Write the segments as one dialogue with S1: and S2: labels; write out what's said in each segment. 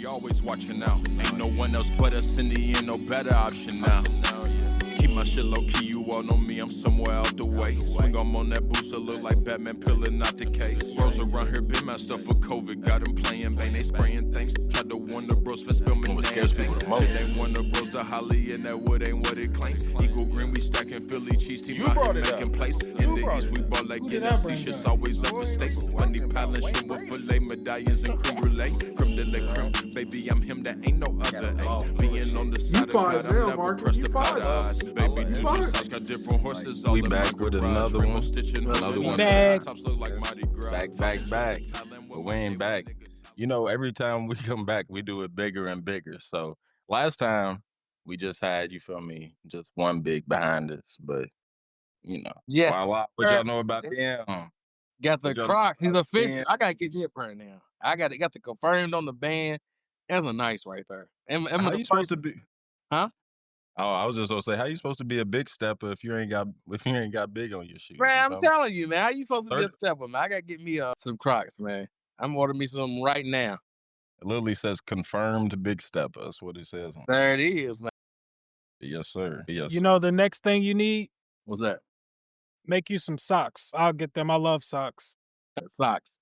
S1: We always watching out. Ain't no one else but us in the end, no better option now. Keep my shit low key, you all know me, I'm somewhere out the way. Swing on that booster, look like Batman peeling out the case. Bros around here been messed up for COVID, got them playing bang, they spraying things. Tried to warn the bros for filming
S2: what scares people the most.
S1: Shit ain't warn the bros to Holly, and that wood ain't what it claims. Eagle green, we stacking Philly cheese, team out here making plays. In the east, we ball like Guinness, shit's always up for stakes. Money piling, shrimp with filet, medallions and creme brulee. Creme de la creme, baby, I'm him, that ain't no other. Being on the side of God, I'm never pressed to buy the eyes. Baby, new sauce got different horses.
S2: We back with another one. Another one. Back. But we ain't back. You know, every time we come back, we do it bigger and bigger. So last time we just had, you feel me, just one big behind us. But, you know, what y'all know about them?
S3: Got the Crocs. He's official. I got to get hit right now. I got the confirmed on the band. That's a nice right there.
S2: How you supposed to be?
S3: Huh?
S2: Oh, I was just gonna say, how you supposed to be a big stepper if you ain't got big on your shoes?
S3: Man, I'm telling you, man. How you supposed to be a stepper, man? I gotta get me some Crocs, man. I'm ordering me some right now.
S2: It literally says confirmed big stepper. That's what it says.
S3: There it is, man.
S2: Yes, sir. Yes.
S4: You know the next thing you need?
S3: What's that?
S4: Make you some socks. I'll get them. I love socks.
S3: Socks.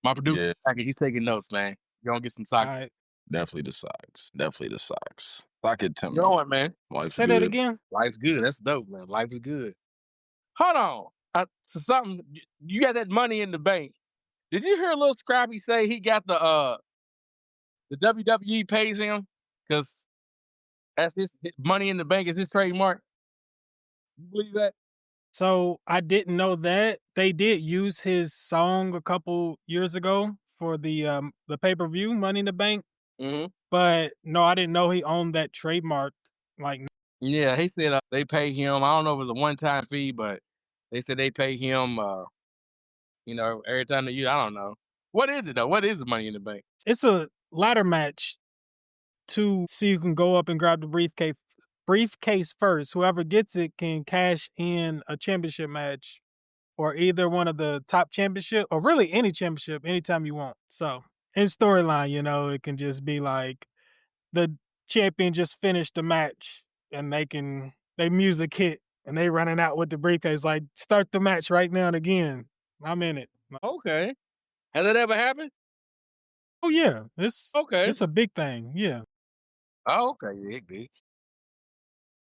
S3: My producer, he's taking notes, man. You gonna get some socks?
S4: All right.
S2: Definitely the socks. Sock it to me.
S3: Going, man.
S2: Life's
S4: Say
S2: good.
S4: that again.
S3: Life's good. That's dope, man. Life is good. Hold on. So something. You got that money in the bank. Did you hear Lil Scrappy say he got the WWE pays him because that's his money in the bank is his trademark? You believe that?
S4: So I didn't know that they did use his song a couple years ago for the pay-per-view Money in the Bank.
S3: Mm-hmm.
S4: But no, I didn't know he owned that trademark.
S3: Yeah, he said they pay him. I don't know if it was a one-time fee, but they said they pay him. Every time they use. I don't know. What is it though? What is the Money in the Bank?
S4: It's a ladder match to see who can go up and grab the briefcase first. Whoever gets it can cash in a championship match or either one of the top championship or really any championship anytime you want. So in storyline, it can just be like the champion just finished the match and they music hit and they running out with the briefcase like start the match right now and again. I'm in it.
S3: Okay. Has that ever happened?
S4: Oh yeah. It's a big thing. Yeah.
S3: Oh, okay. Yeah, big.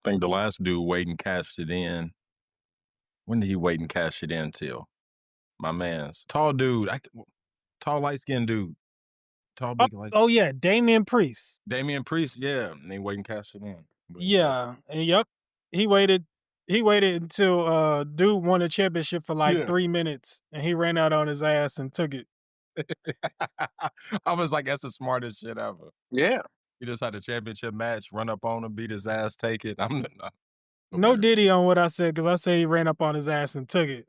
S2: I think the last dude waited and cashed it in. When did he wait and cash it in till? My man's tall dude, tall light-skinned dude. Tall, big, light.
S4: Oh yeah, Damian Priest.
S2: Yeah. And he waited and cashed it in.
S4: Yeah. And yep. He waited until dude won a championship for 3 minutes and he ran out on his ass and took it.
S2: I was like, that's the smartest shit ever.
S3: Yeah.
S2: He just had a championship match, run up on him, beat his ass, take it.
S4: No diddy on what I said, because I said he ran up on his ass and took it.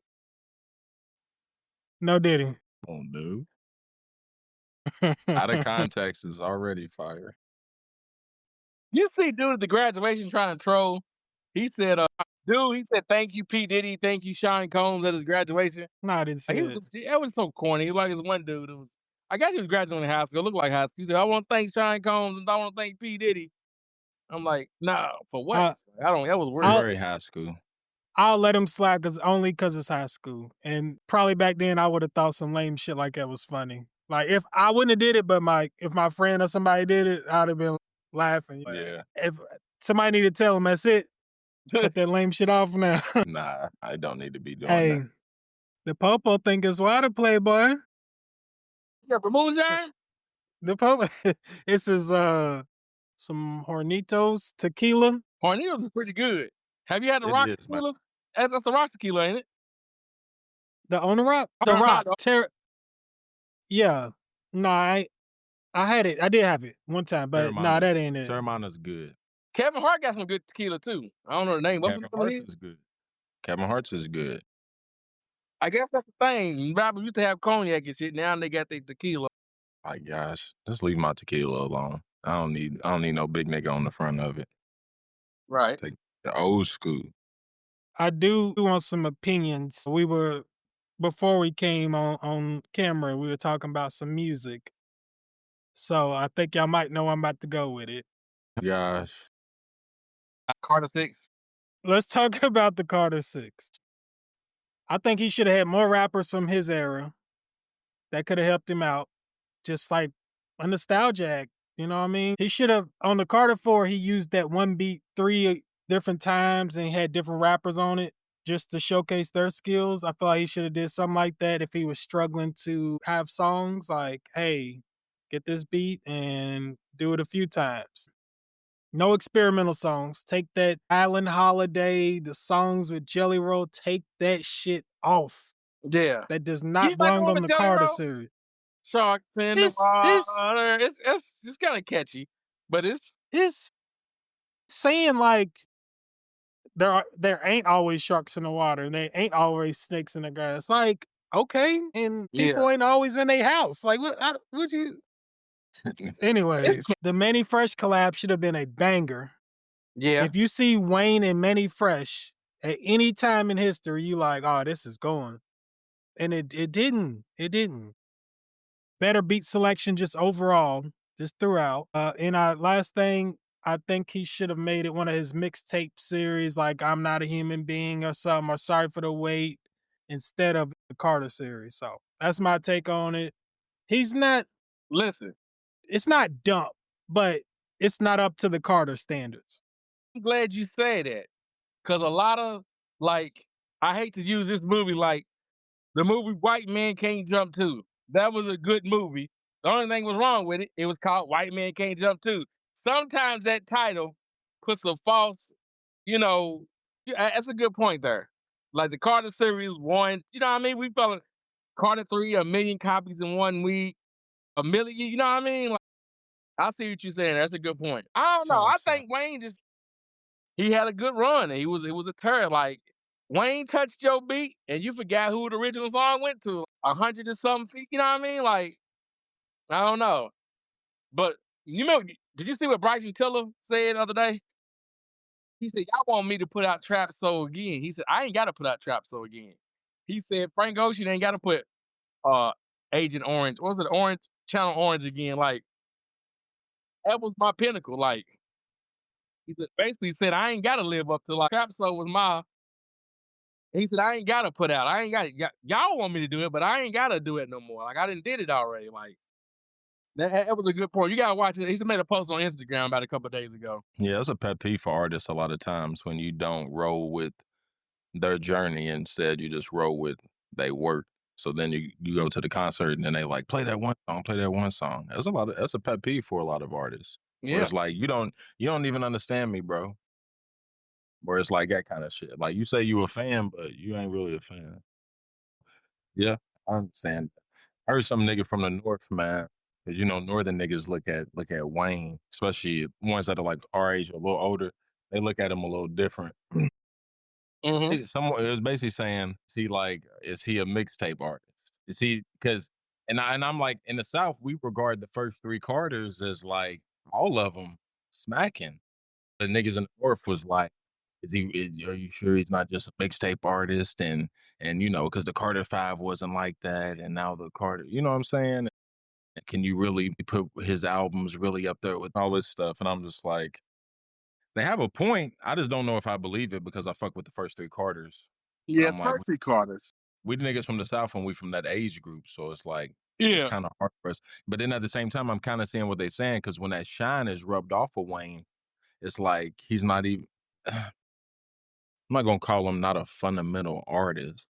S4: No diddy.
S2: Oh, dude. Out of context is already fire.
S3: You see dude at the graduation trying to troll. He said, thank you, P. Diddy, thank you, Sean Combs at his graduation.
S4: No, I didn't say it.
S3: That was so corny. Like this one dude, I guess he was graduating high school. It looked like high school. He said, I want to thank Sean Combs and I want to thank P. Diddy. I'm like, nah, for what? That was weird.
S2: Very high school.
S4: I'll let him slap only because it's high school. And probably back then I would have thought some lame shit like that was funny. Like if I wouldn't have did it, but if my friend or somebody did it, I'd have been laughing.
S2: Yeah.
S4: If somebody need to tell him that's it, cut that lame shit off now.
S2: Nah, I don't need to be doing that.
S4: The Popo think it's water, Playboy.
S3: Yeah, for moonshine?
S4: The Popo, this is some Hornitos tequila.
S3: Hornitos is pretty good. Have you had the rock tequila? That's the rock tequila, ain't it?
S4: The on the rock? The rock. Yeah. No, I had it. I did have it one time, but that ain't it.
S2: Terramana's good.
S3: Kevin Hart got some good tequila too. I don't know the name.
S2: Kevin Hart's is good. Kevin Hart's is good.
S3: I guess that's the thing. Rappers used to have cognac and shit. Now they got their tequila.
S2: My gosh, just leave my tequila alone. I don't need no big nigga on the front of it.
S3: Right.
S2: Take the old school.
S4: I do want some opinions. Before we came on camera, we were talking about some music. So I think y'all might know I'm about to go with it.
S2: Gosh.
S3: Carter 6.
S4: Let's talk about the Carter 6. I think he should have had more rappers from his era that could have helped him out. Just like a nostalgia act, you know what I mean? He should have, on the Carter 4, he used that one beat 3 different times and had different rappers on it just to showcase their skills. I feel like he should have did something like that if he was struggling to have songs like, hey, get this beat and do it a few times. No experimental songs. Take that Island Holiday, the songs with Jelly Roll, take that shit off.
S3: Yeah.
S4: That does
S3: You
S4: not
S3: like the
S4: belong
S3: one
S4: on
S3: with
S4: the
S3: Jelly
S4: Carter
S3: Roll?
S4: series.
S3: Sharks in the
S4: It's
S3: water. It's kind of catchy, but
S4: it's saying like there ain't always sharks in the water and there ain't always snakes in the grass. Like, okay, and people ain't always in their house. Like, what would you? Anyways, the Manny Fresh collab should have been a banger.
S3: yeah.
S4: If you see Wayne and Manny Fresh at any time in history, you like, oh, this is going. And it didn't. It didn't. Better beat selection just overall, just throughout. And last thing, I think he should have made it one of his mixtape series, like I'm Not a Human Being or something, or Sorry for the Wait, instead of the Carter series. So that's my take on it. He's not.
S3: Listen,
S4: it's not dumb, but it's not up to the Carter standards.
S3: I'm glad you say that because a lot of like I hate to use this movie like the movie White Man Can't Jump 2. That was a good movie. The only thing was wrong with it, it was called White Man Can't Jump 2. Sometimes that title puts a false, that's a good point there. Like the Carter series one, you know what I mean? We felt Carter 3, 1,000,000 copies in 1 week, 1,000,000, you know what I mean? Like, I see what you're saying. That's a good point. I don't know. I think Wayne he had a good run. It was a turd. Like Wayne touched your beat and you forgot who the original song went to. 100 and something feet, you know what I mean? Like, I don't know. But did you see what Bryson Tiller said the other day? He said, y'all want me to put out Trap Soul again. He said, I ain't gotta put out Trap Soul again. He said Frank Ocean ain't gotta put Agent Orange. What was it? Orange Channel Orange again. Like, that was my pinnacle. Like he said basically said I ain't gotta live up to like Trap Soul was my. He said I ain't gotta put out. I ain't got y'all want me to do it, but I ain't gotta do it no more. Like I didn't did it already. Like that was a good point. You gotta watch it. He just made a post on Instagram about a couple of days ago.
S2: Yeah, it's a pet peeve for artists a lot of times when you don't roll with their journey. Instead, you just roll with they work. So then you go to the concert and then they like play that one song. That's a pet peeve for a lot of artists. Where
S3: Yeah.
S2: it's like you don't even understand me, bro. Where it's like that kind of shit. Like you say you a fan, but you ain't really a fan. Yeah, I understand. I heard some nigga from the north, man. Cause northern niggas look at Wayne, especially ones that are like our age or a little older. They look at him a little different.
S3: Mm-hmm.
S2: Someone it was basically saying, is he a mixtape artist? Is he because I'm like in the South we regard the first 3 Carters as like all of them smacking. The niggas in the North was like, are you sure he's not just a mixtape artist? And because the Carter 5 wasn't like that, and now the Carter, you know what I'm saying? Can you really put his albums really up there with all this stuff? And I'm just like, they have a point. I just don't know if I believe it because I fuck with the first 3 Carters.
S3: Yeah,
S2: I'm like,
S3: Percy Carters.
S2: we the niggas from the South and we from that age group. So it's like, it's
S3: Yeah.
S2: kind of hard for us. But then at the same time, I'm kind of seeing what they're saying because when that shine is rubbed off of Wayne, it's like he's not even, I'm not going to call him not a fundamental artist.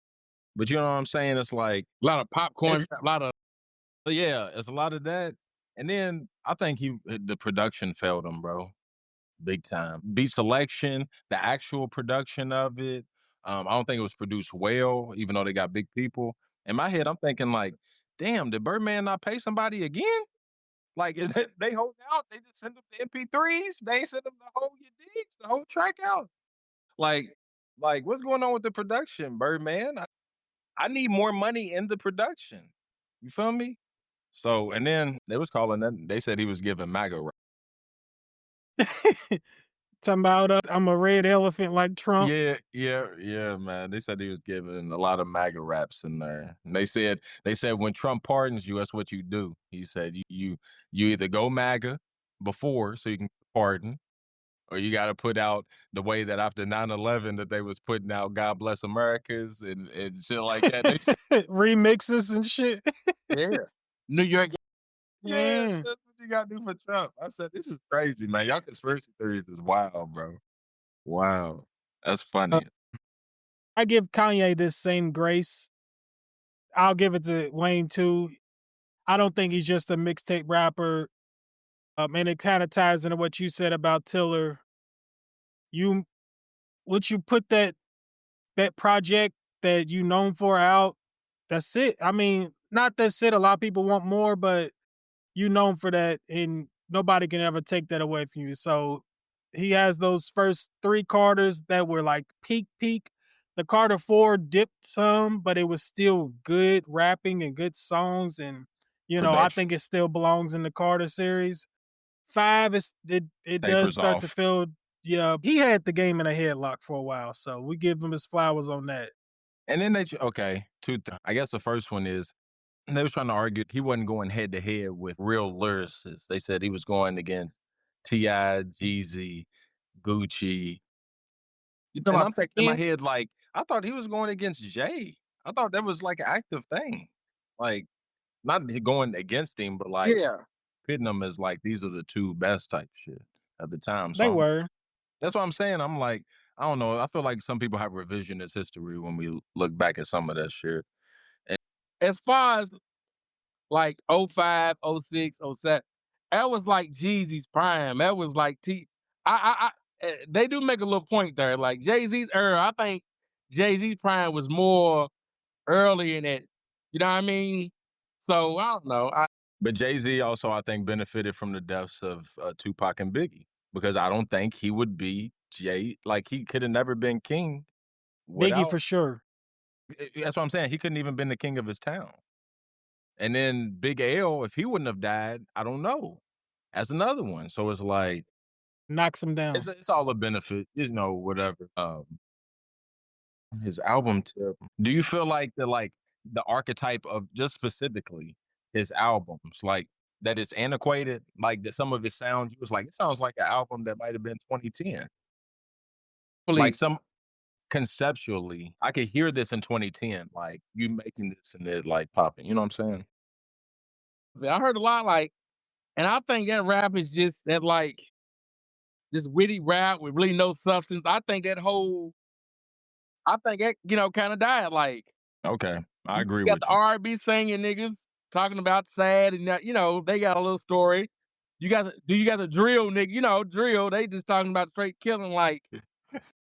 S2: But you know what I'm saying? It's like,
S3: A lot of popcorn, a lot of.
S2: yeah, it's a lot of that. And then I think the production failed him, bro. Big time. Beat selection, the actual production of it. I don't think it was produced well, even though they got big people. In my head, I'm thinking like, damn, did Birdman not pay somebody again? Like, they hold out? They just send them the MP3s? They ain't send them the whole track out? Like, what's going on with the production, Birdman? I need more money in the production. You feel me? So, and then they was calling that. They said he was giving MAGA.
S4: Talking about I'm a red elephant like Trump.
S2: Yeah, man. They said he was giving a lot of MAGA raps in there. And they said when Trump pardons you, that's what you do. He said you either go MAGA before so you can pardon, or you got to put out the way that after 9/11 that they was putting out God Bless Americas and shit like that.
S4: Remixes and shit.
S3: Yeah. New York.
S2: Yeah, that's what you got to do for Trump. I said, this is crazy, man. Y'all conspiracy theories is wild, bro. Wow. That's funny.
S4: I give Kanye this same grace. I'll give it to Wayne too. I don't think he's just a mixtape rapper. And it kind of ties into what you said about Tiller. Once you put that project that you known for out, that's it. I mean, not that's it. A lot of people want more, but you known for that, and nobody can ever take that away from you. So he has those first 3 Carters that were like peak. The Carter 4 dipped some, but it was still good rapping and good songs. And, I think it still belongs in the Carter series. 5, it does start to feel, he had the game in a headlock for a while. So we give him his flowers on that.
S2: And then I guess the first one is, they was trying to argue he wasn't going head to head with real lyricists. They said he was going against T.I., Jeezy, Gucci. And I'm thinking in my head, like, I thought he was going against Jay. I thought that was like an active thing. Like, not going against him, but like pitting them as like, these are the 2 best type shit at the time. So
S4: they were.
S2: That's what I'm saying. I'm like, I don't know. I feel like some people have revisionist history when we look back at some of that shit.
S3: As far as like 05, 06, 07, that was like Jeezy's prime. That was like they do make a little point there. Like Jay-Z's era, I think Jay-Z's prime was more early in it. You know what I mean? So I don't know.
S2: But Jay-Z also, I think, benefited from the deaths of Tupac and Biggie, because I don't think he would be Jay. Like, he could have never been king without
S4: Biggie for sure.
S2: That's what I'm saying. He couldn't even been the king of his town. And then Big L, if he wouldn't have died, I don't know. That's another one. So it's like,
S4: knocks him down.
S2: It's all a benefit, whatever. His album tip. Do you feel like the archetype of, just specifically his albums, like, that it's antiquated? Like, that some of his sounds, it sounds like an album that might have been 2010. Like, conceptually, I could hear this in 2010, like, you making this and it like popping. You know what I'm saying?
S3: I heard a lot, like, and I think that rap is just that, like, this witty rap with really no substance. I think that, kind of died. Like,
S2: okay, I agree with you.
S3: You got the R&B singing niggas talking about sad, and they got a little story. You got the drill nigga, drill. They just talking about straight killing. Like,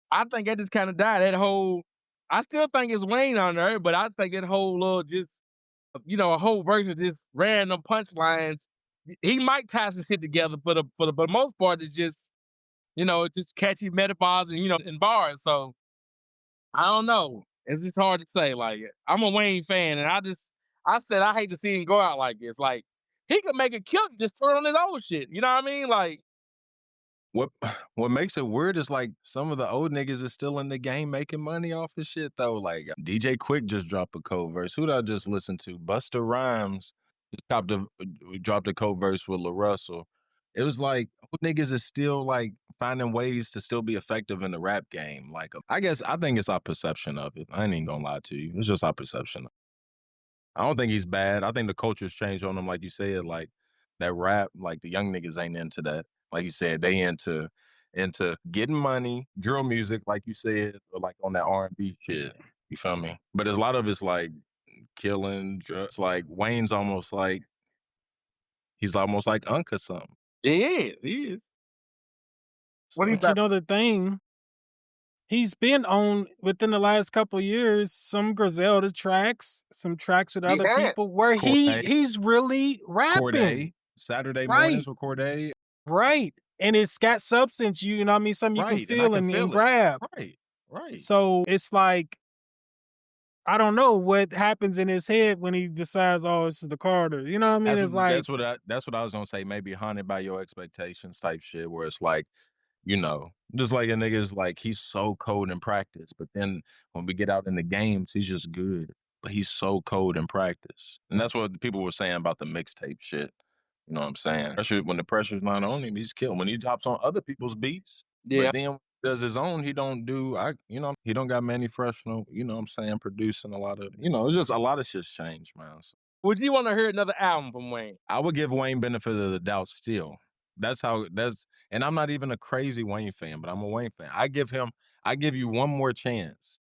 S3: I think that just kind of died. That whole, I still think it's Wayne on there, but I think that whole little just, a whole verse of just random punchlines. He might tie some shit together, but for the most part, it's just, just catchy metaphors and and bars. So I don't know. It's just hard to say. Like, I'm a Wayne fan, and I said I hate to see him go out like this. Like, he could make a kill, just turn on his old shit. You know what I mean? Like,
S2: what makes it weird is, like, some of the old niggas is still in the game making money off his shit though. Like, DJ Quick just dropped a cold verse. Who did I just listen to? Busta Rhymes just dropped a cold verse with Lil Russell. It was like, old niggas is still like finding ways to still be effective in the rap game. Like, I think it's our perception of it. I ain't even gonna lie to you. It's just our perception. I don't think he's bad. I think the culture's changed on him, like you said. Like, that rap, like, the young niggas ain't into that. Like you said, they into getting money, drill music, like you said, or like on that R&B shit. You feel me? But there's a lot of it's like killing, drugs. Like, Wayne's almost like, he's almost like Unc or something.
S3: He is.
S4: But you know the thing, he's been on, within the last couple of years, some Griselda tracks, some tracks with other people where he's really rapping.
S2: Corday, Saturday mornings with Corday.
S4: Right. And it's got substance, you know what I mean? Something you can feel and grab.
S2: Right.
S4: So it's like, I don't know what happens in his head when he decides, oh, this is the Carter. You know what I mean?
S2: That's what I was gonna say. Maybe haunted by your expectations type shit, where it's like, Just like a nigga's like, he's so cold in practice, but then when we get out in the games, he's just good, but he's so cold in practice. And that's what people were saying about the mixtape shit. You know what I'm saying? When the pressure's not on him, he's killed. When he drops on other people's beats, but then when he does his own, he don't he don't got Manny Fresh, producing a lot of, it's just a lot of shit's changed, man. So
S3: Would you want to hear another album from Wayne?
S2: I would give Wayne benefit of the doubt still. And I'm not even a crazy Wayne fan, but I'm a Wayne fan. I give you one more chance.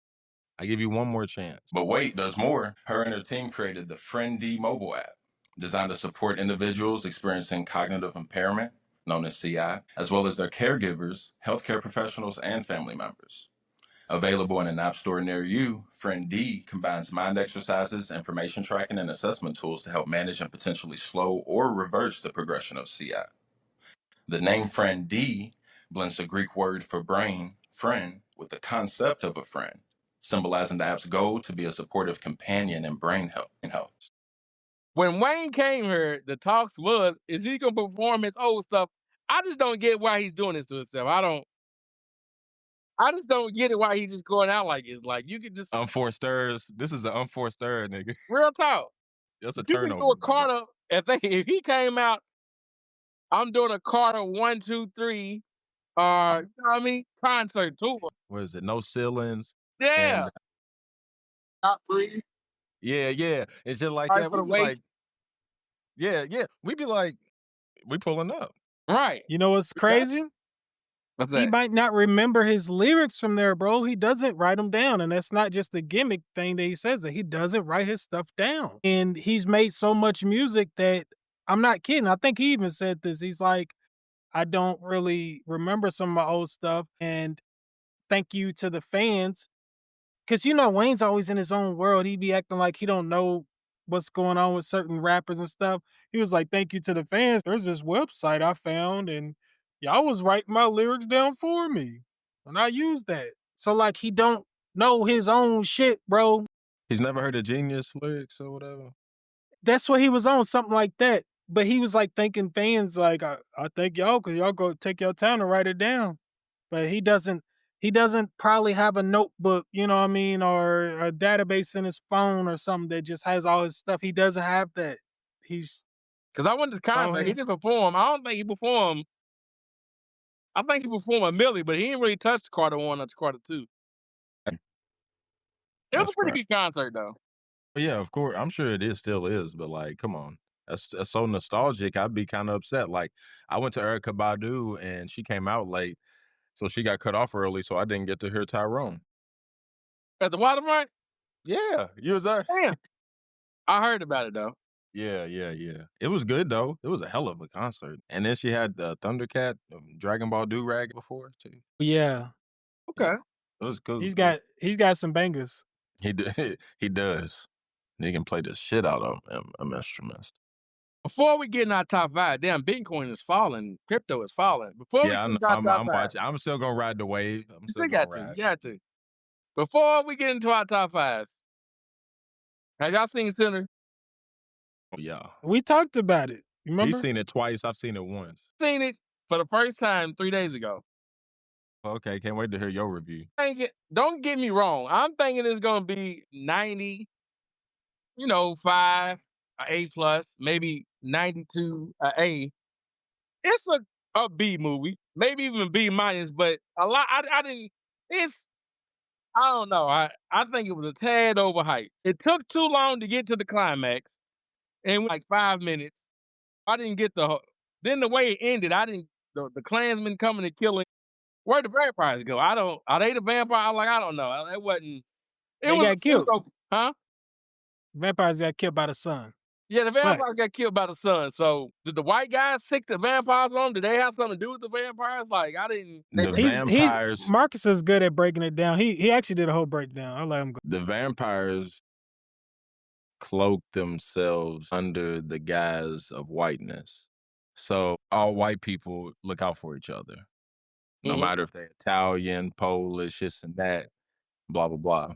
S2: But wait, there's more. Her and her team created the Friend D mobile app, designed to support individuals experiencing cognitive impairment, known as CI, as well as their caregivers, healthcare professionals, and family members. Available in an app store near you, Friend D combines mind exercises, information tracking, and assessment tools to help manage and potentially slow or reverse the progression of CI. The name Friend D blends the Greek word for brain, friend, with the concept of a friend, symbolizing the app's goal to be a supportive companion in brain health.
S3: When Wayne came here, the talks was, is he gonna perform his old stuff? I just don't get why he's doing this to himself. I just don't get it why he's just going out like this. Like you could just
S2: Unforced thirds. This is the unforced third, nigga.
S3: real talk.
S2: That's a
S3: You can
S2: turnover.
S3: do a Carter if he came out. I'm doing a Carter 1, 2, 3. You know what I mean? Concert tour.
S2: What is it? No ceilings.
S3: Yeah.
S2: And,
S3: Not free.
S2: yeah. It's just like
S3: Sorry
S2: that.
S3: for the
S2: We be
S3: wait.
S2: like, yeah. We be like, we pulling up.
S3: Right.
S4: You know what's crazy?
S3: What's
S4: He
S3: that?
S4: might not remember his lyrics from there, bro. He doesn't write them down. And that's not just the gimmick thing that he says that he doesn't write his stuff down. And he's made so much music that I'm not kidding. I think he even said this. He's like, I don't really remember some of my old stuff. And thank you to the fans. Cause Wayne's always in his own world. He be acting like he don't know what's going on with certain rappers and stuff. He was like, thank you to the fans. There's this website I found and y'all was writing my lyrics down for me. And I used that. So like he don't know his own shit, bro.
S2: He's never heard of Genius lyrics or whatever.
S4: That's what he was on, something like that. But he was like thanking fans like, I thank y'all because y'all go take your time to write it down. But he doesn't probably have a notebook, you know what I mean, or a database in his phone or something that just has all his stuff. He doesn't have that. Because
S3: I went to concert. He didn't perform. I don't think he performed. I think he performed a Millie, but he didn't really touch the Carter 1 or the Carter 2. It was a pretty good concert, though.
S2: Yeah, of course. I'm sure it still is, but like, come on. That's so nostalgic. I'd be kind of upset. Like, I went to Erykah Badu and she came out late, so she got cut off early, so I didn't get to hear Tyrone.
S3: At the waterfront?
S2: Yeah, you was there.
S3: Damn. I heard about it, though.
S2: Yeah. It was good, though. It was a hell of a concert. And then she had Thundercat, Dragon Ball Do-Rag before, too.
S4: Yeah.
S3: Okay.
S2: It was cool.
S4: He's got some bangers.
S2: He does. He can play the shit out of them instruments.
S3: Before we get in our top 5, damn, Bitcoin is falling. Crypto is falling.
S2: I'm still gonna ride the wave.
S3: You still got to. Before we get into our top 5s, have y'all seen Sinner?
S2: Yeah.
S4: We talked about it. Remember?
S2: He's seen it twice. I've seen it once.
S3: Seen it for the first time 3 days ago.
S2: Okay, can't wait to hear your review.
S3: Don't get me wrong. I'm thinking it's gonna be 90, 5, a A+, maybe 92, a A. It's a B movie, maybe even B-, but a lot. I don't know. I think it was a tad overhyped. It took too long to get to the climax, and like 5 minutes. I didn't get then the way it ended. The Klansmen coming and killing. Where'd the vampires go? Are they the vampire? I don't know. It wasn't.
S4: They got killed.
S3: Huh?
S4: Vampires got killed by the sun.
S3: Yeah, the vampires got killed by the sun. So did the white guys sick the vampires on? Did they have something to do with the vampires? Like I didn't.
S4: Marcus is good at breaking it down. He actually did a whole breakdown. I'll let him go.
S2: The vampires cloak themselves under the guise of whiteness. So all white people look out for each other. No matter if they're Italian, Polish, this and that, blah, blah, blah.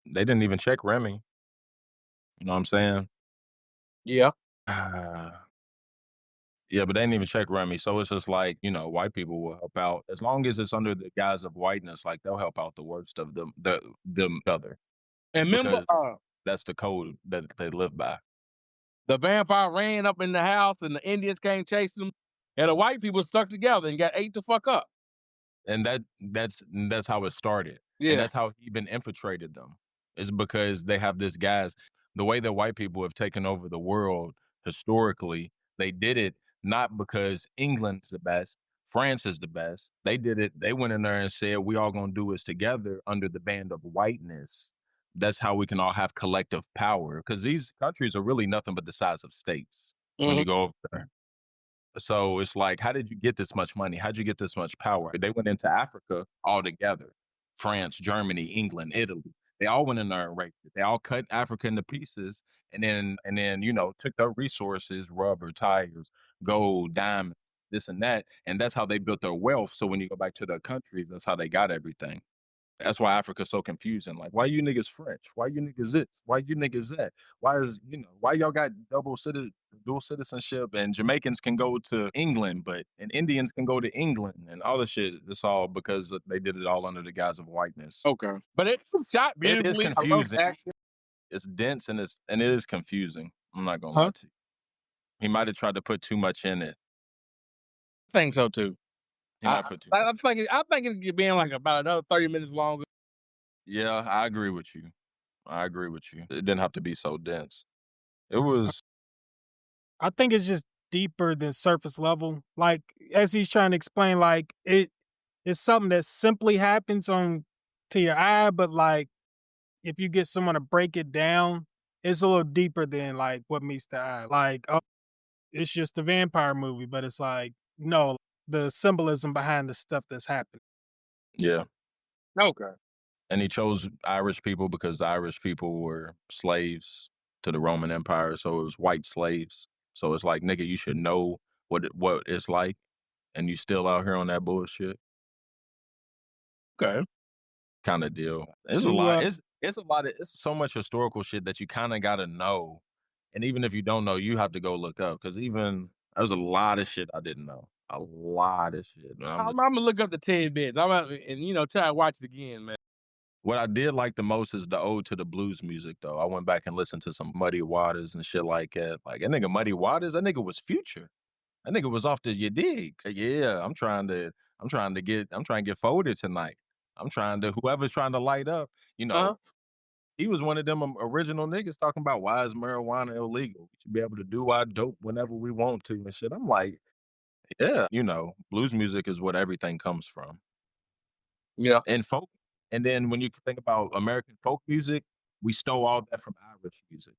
S2: They didn't even check Remy. You know what I'm saying?
S3: Yeah.
S2: Yeah, but they didn't even check Remy. So it's just like, you know, white people will help out. As long as it's under the guise of whiteness, like they'll help out the worst of them, them other.
S3: And remember,
S2: Because that's the code that they live by.
S3: the vampire ran up in the house and the Indians came chasing them, and the white people stuck together and got ate the fuck up.
S2: And that's how it started.
S3: Yeah.
S2: And that's how he even infiltrated them. Is because they have this guys, the way that white people have taken over the world historically, they did it not because England's the best, France is the best. They did it, they went in there and said, we all gonna do this together under the band of whiteness. That's how we can all have collective power. Because these countries are really nothing but the size of states when you go over there. So it's like, how did you get this much money? How'd you get this much power? They went into Africa all together. France, Germany, England, Italy. They all went in there and raped it. They all cut Africa into pieces and then, you know, took their resources, rubber, tires, gold, diamonds, this and that. And that's how they built their wealth. So when you go back to their countries, that's how they got everything. That's why Africa's so confusing. Like, why you niggas French? Why you niggas this? Why you niggas that? Why is, you know, why y'all got dual citizenship and Jamaicans can go to England, and Indians can go to England and all this shit? It's all because they did it all under the guise of whiteness.
S3: Okay. But it was shot
S2: It
S3: beautifully.
S2: is confusing. It's dense and it is confusing. I'm not gonna lie to you. He might have tried to put too much in it.
S3: I think so too.
S2: I
S3: think it could be in like about another 30 minutes longer.
S2: Yeah, I agree with you. It didn't have to be so dense. It was.
S4: I think it's just deeper than surface level. Like, as he's trying to explain, like it's something that simply happens to your eye, but like if you get someone to break it down, it's a little deeper than like what meets the eye. Like, oh, it's just a vampire movie, but it's like, no, the symbolism behind the stuff that's happening.
S2: Yeah.
S3: Okay.
S2: And he chose Irish people because the Irish people were slaves to the Roman Empire. So it was white slaves. So it's like, nigga, you should know what it's like. And you still out here on that bullshit.
S3: Okay.
S2: Kind of deal. It's a lot. It's so much historical shit that you kind of got to know. And even if you don't know, you have to go look up. Because there's a lot of shit I didn't know. A lot of shit.
S3: I'm going to look up the 10 bits. I'm out and, you know, try to watch it again, man.
S2: What I did like the most is the ode to the blues music, though. I went back and listened to some Muddy Waters and shit like that. Like, that nigga Muddy Waters, that nigga was Future. That nigga was off the You Dig. Yeah, I'm trying to get folded tonight. Whoever's trying to light up, you know. He was one of them original niggas talking about why is marijuana illegal? We should be able to do our dope whenever we want to and shit. I'm like, yeah, you know, blues music is what everything comes from.
S3: Yeah.
S2: And folk. And then when you think about American folk music, we stole all that from Irish music.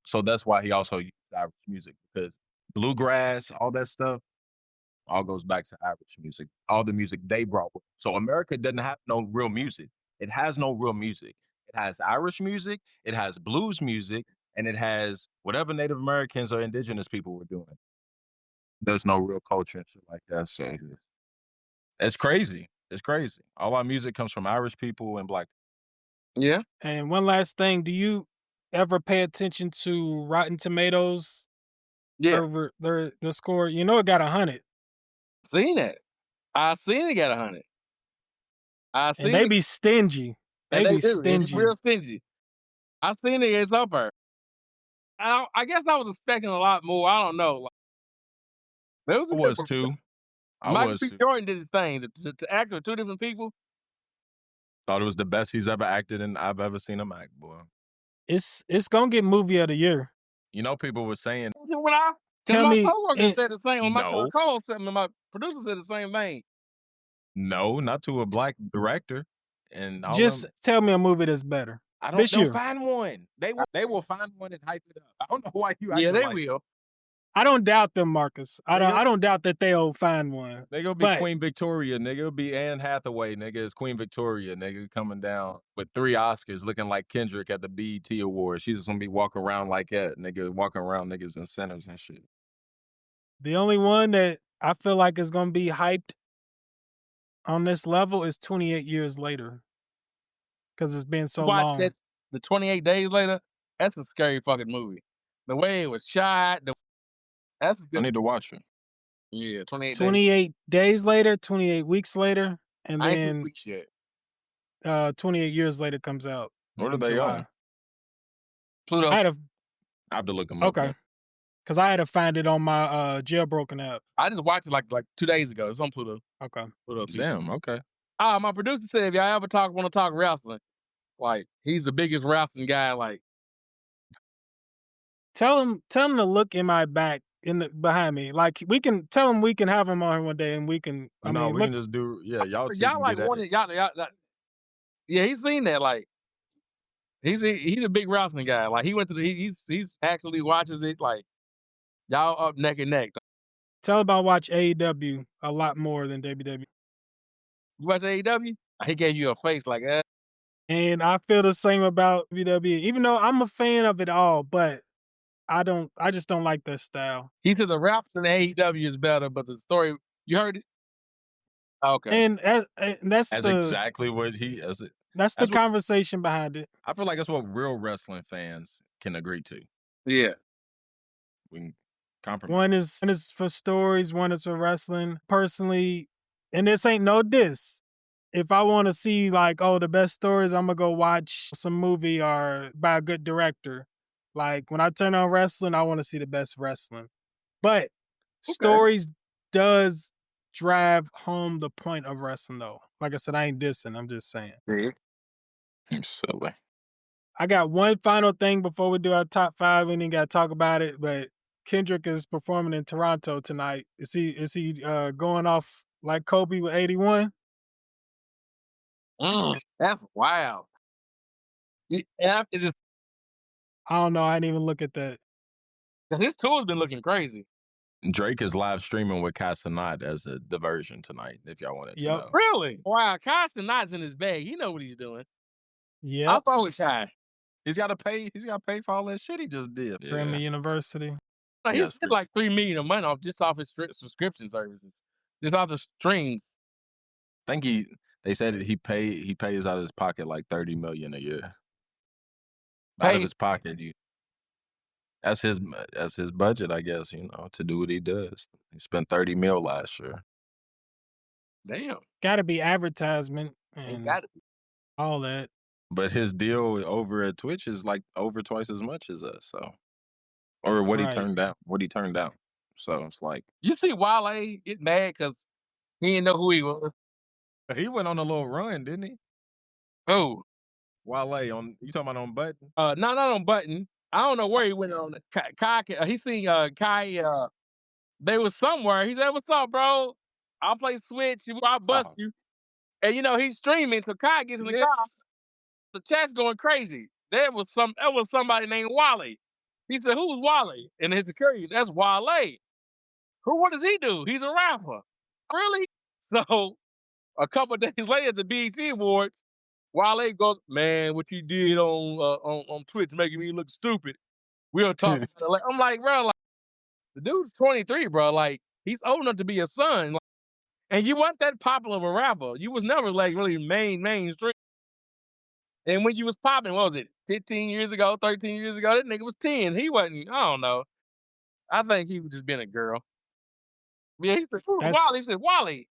S2: So that's why he also used Irish music, because bluegrass, all that stuff, all goes back to Irish music. All the music they brought with them. So America doesn't have no real music. It has no real music. It has Irish music, it has blues music, and it has whatever Native Americans or indigenous people were doing. There's no real culture and shit like that. So it's crazy. It's crazy. All our music comes from Irish people and black.
S3: Yeah.
S4: And one last thing, do you ever pay attention to Rotten Tomatoes?
S3: Yeah.
S4: Over the score, you know, it got 100.
S3: Seen it. I seen it got 100.
S4: And they be stingy. They be stingy.
S3: Real stingy. I seen it. It's up there. I guess I was expecting a lot more. I don't know. But it was
S2: I was too.
S3: Michael B. Jordan did his thing. To act with two different people.
S2: Thought it was the best he's ever acted in. I've ever seen him act, boy.
S4: It's gonna get movie of the year.
S2: You know, people were saying.
S3: My coworker said the same. My producer said the same thing.
S2: No, not to a black director. And
S4: just tell me a movie that's better.
S2: I don't know. Find one. They will find one and hype it up. I don't know why you.
S3: Yeah, they will.
S4: I don't doubt them, Marcus. I don't doubt that they'll find one.
S2: They gonna be Queen Victoria, nigga. It'll be Anne Hathaway, nigga. It's Queen Victoria, nigga, coming down with 3 Oscars, looking like Kendrick at the BET Awards. She's just gonna be walking around like that, nigga, walking around niggas in centers and shit.
S4: The only one that I feel like is gonna be hyped on this level is 28 Years Later, because it's been so long.
S3: That, the 28 Days Later. That's a scary fucking movie. The way it was shot. That's a
S2: I
S3: good.
S2: need to watch it.
S3: Yeah, 28 days.
S4: 28 days later, 28 weeks later, and
S3: I ain't seen
S4: then
S3: weeks yet.
S4: 28 years later comes out.
S2: What are
S4: in
S2: they
S4: July.
S2: on?
S3: Pluto.
S4: I had to
S2: I have to look them up.
S4: okay, because I had to find it on my jailbroken app.
S3: I just watched it like 2 days ago. It's on Pluto.
S4: Okay.
S3: Pluto TV.
S2: Damn. Okay.
S3: My producer said if y'all ever want to talk wrestling, like he's the biggest wrestling guy. Like
S4: Tell him to look in my back behind me. Like we can tell him we can have him on here one day and we can. I
S2: No,
S4: mean,
S2: we
S4: look,
S2: can just do. Yeah, y'all two
S3: y'all
S2: can
S3: like
S2: get
S3: one
S2: that.
S3: of y'all. Yeah, he's seen that. Like he's a big wrestling guy. Like he went to he's actually watches it. Like y'all up neck and neck.
S4: tell him I watch AEW a lot more than WWE.
S3: You watch AEW? He gave you a face like that.
S4: And I feel the same about WWE. Even though I'm a fan of it all, but I just don't like their style.
S3: He said the wrestling AEW is better, but the story you heard it. Okay.
S4: And that's
S2: That's
S4: the
S2: exactly what
S4: that's the
S2: that's what-
S4: conversation behind it.
S2: I feel like that's what real wrestling fans can agree to.
S3: Yeah.
S2: We can compromise.
S4: One is for stories, one is for wrestling. Personally, and this ain't no diss. If I want to see like, oh, the best stories, I'm gonna go watch some movie or by a good director. Like when I turn on wrestling, I want to see the best wrestling. But stories does drive home the point of wrestling though. Like I said, I ain't dissing, I'm just saying.
S3: Yeah.
S2: You're silly.
S4: I got one final thing before we do our top 5. We ain't got to talk about it, but Kendrick is performing in Toronto tonight. Is he going off like Kobe with 81?
S3: That's wild. Yeah, it's just
S4: I don't know. I didn't even look at that.
S3: his tour's been looking crazy.
S2: Drake is live streaming with Casanat as a diversion tonight. If y'all wanted to know.
S3: Really? Wow. Kai's in his bag. He know what he's doing.
S4: Yeah.
S3: I'll throw with Kai.
S2: He's got to pay. He's got to pay for all that shit he just did.
S4: Grammy University.
S3: He
S2: Yes,
S3: did like $3 million a month off his subscription services, just off the streams.
S2: I think they said that he pays out of his pocket like $30 million a year. Out of his pocket, that's his budget, I guess. To do what he does. He spent $30 million last year.
S3: Damn.
S4: Got to be advertisement and
S3: Got to be
S4: all that.
S2: But his deal over at Twitch is like over twice as much as us. So, or what he turned down. So it's like
S3: you see Wale get mad because he didn't know who he was.
S2: He went on a little run, didn't he?
S3: Who?
S2: Wale you talking about on Button?
S3: No, not on Button. I don't know where he went on. Kai, he seen Kai. They was somewhere. He said, "What's up, bro? I'll play Switch. I'll bust you." And he's streaming. So Kai gets in the car. The chat's going crazy. There was somebody named Wale. He said, "Who's Wale?" And his security, that's Wale. What does he do? He's a rapper. Really? So a couple of days later at the BET Awards, Wale goes, "Man, what you did on Twitch making me look stupid. We'll talk." I'm like, bro, like, the dude's 23, bro. Like, he's old enough to be a son. Like, and you weren't that popular of a rapper. You was never like really mainstream. And when you was popping, what was it, 15 years ago, 13 years ago? That nigga was 10. He wasn't, I don't know. I think he was just being a girl. Yeah, he said, "Who's Wale?" He said, "Wale."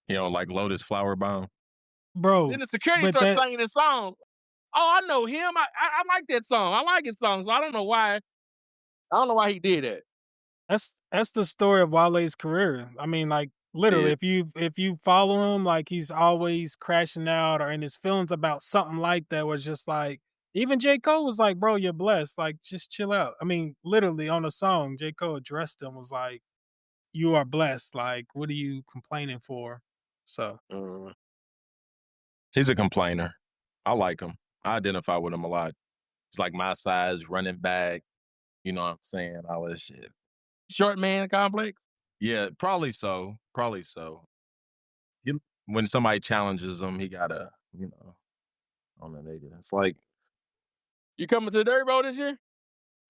S2: He don't like Lotus Flower Bomb.
S4: Bro.
S3: Then the security started singing this song. Oh, I know him. I like that song. I like his song. So I don't know why he did that.
S4: That's the story of Wale's career. I mean, like literally, if you follow him, like he's always crashing out or in his feelings about something like that. Was just like even J. Cole was like, "Bro, you're blessed. Like just chill out." I mean, literally on the song, J. Cole addressed him, was like, "You are blessed. Like, what are you complaining for?" So
S2: he's a complainer. I like him. I identify with him a lot. He's like my size, running back. You know what I'm saying? All that shit.
S3: Short man complex?
S2: Yeah, probably so. When somebody challenges him, he gotta, on the nigga. It's like,
S3: you coming to the Derby Bowl this year?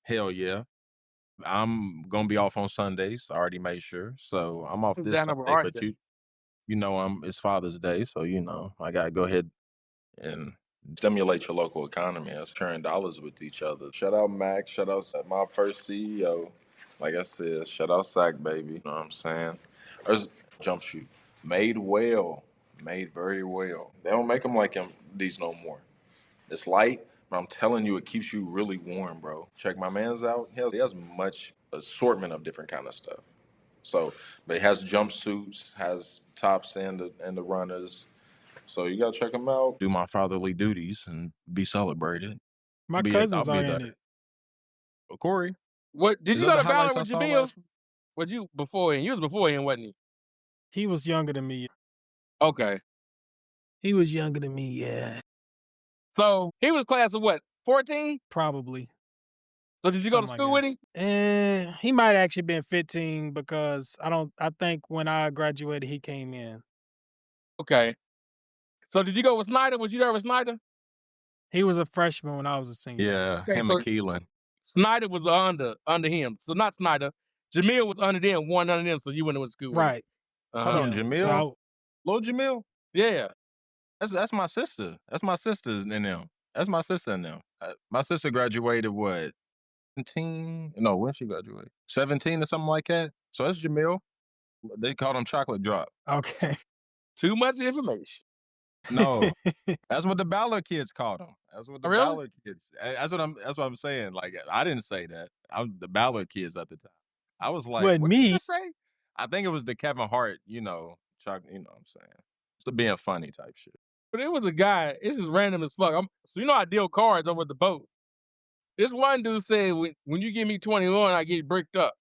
S2: Hell yeah. I'm gonna be off on Sundays. I already made sure. So I'm off this Sunday, but it's Father's Day, so I gotta go ahead and stimulate your local economy. Let's turn dollars with each other. Shout out Max. Shout out my first CEO. Like I said, shout out Sack Baby. You know what I'm saying? There's jump shoot. Made well. Made very well. They don't make them like these no more. It's light, but I'm telling you, it keeps you really warm, bro. Check my man's out. He has much assortment of different kind of stuff. So, but it has jumpsuits, has tops and the runners. So you gotta check them out. Do my fatherly duties and be celebrated.
S4: My cousins
S2: I'll
S4: are
S2: be
S4: in
S2: there.
S4: it.
S2: Corey,
S3: What did
S2: is
S3: you
S2: that
S3: go
S2: the
S3: to Ballard
S2: highlights I
S3: with
S2: saw
S3: Jamil?
S2: last?
S3: Was you before him? You was before him, wasn't he?
S4: He was younger than me.
S3: Okay.
S4: He was younger than me, yeah.
S3: So he was class of what? 14?
S4: Probably.
S3: So did you go to
S4: Something
S3: school
S4: like
S3: with him?
S4: He might have actually been 15 because I think when I graduated he came in.
S3: Okay. So did you go with Snyder? Was you there with Snyder?
S4: He was a freshman when I was a senior.
S2: Yeah,
S3: Okay,
S2: him
S3: so
S2: and Keelan.
S3: Snyder was under him. So not Snyder. Jamil was under them, one under them, so you went to school with him.
S4: Right.
S2: Hold on,
S4: Yeah,
S2: Jamil?
S4: so
S2: Lil Jamil?
S3: Yeah.
S2: That's my sister. That's my sisters in them. That's my sister in them. My sister graduated what? 17? No, when she graduated? 17 or something like that. So that's Jamil. They called him Chocolate Drop.
S4: okay.
S3: Too much information.
S2: No, that's what the Ballard kids called him. That's what the
S3: Oh, really?
S2: Ballard kids. That's what I'm saying. Like I didn't say that. I'm the Ballard kids at the time. I was like,
S4: Wasn't
S2: what did
S4: me.
S2: I say? I think it was the Kevin Hart, chocolate. You know what I'm saying? It's the being funny type shit.
S3: But it was a guy. This is random as fuck. So you know I deal cards over at the boat. This one dude said, when you give me 21, I get bricked up.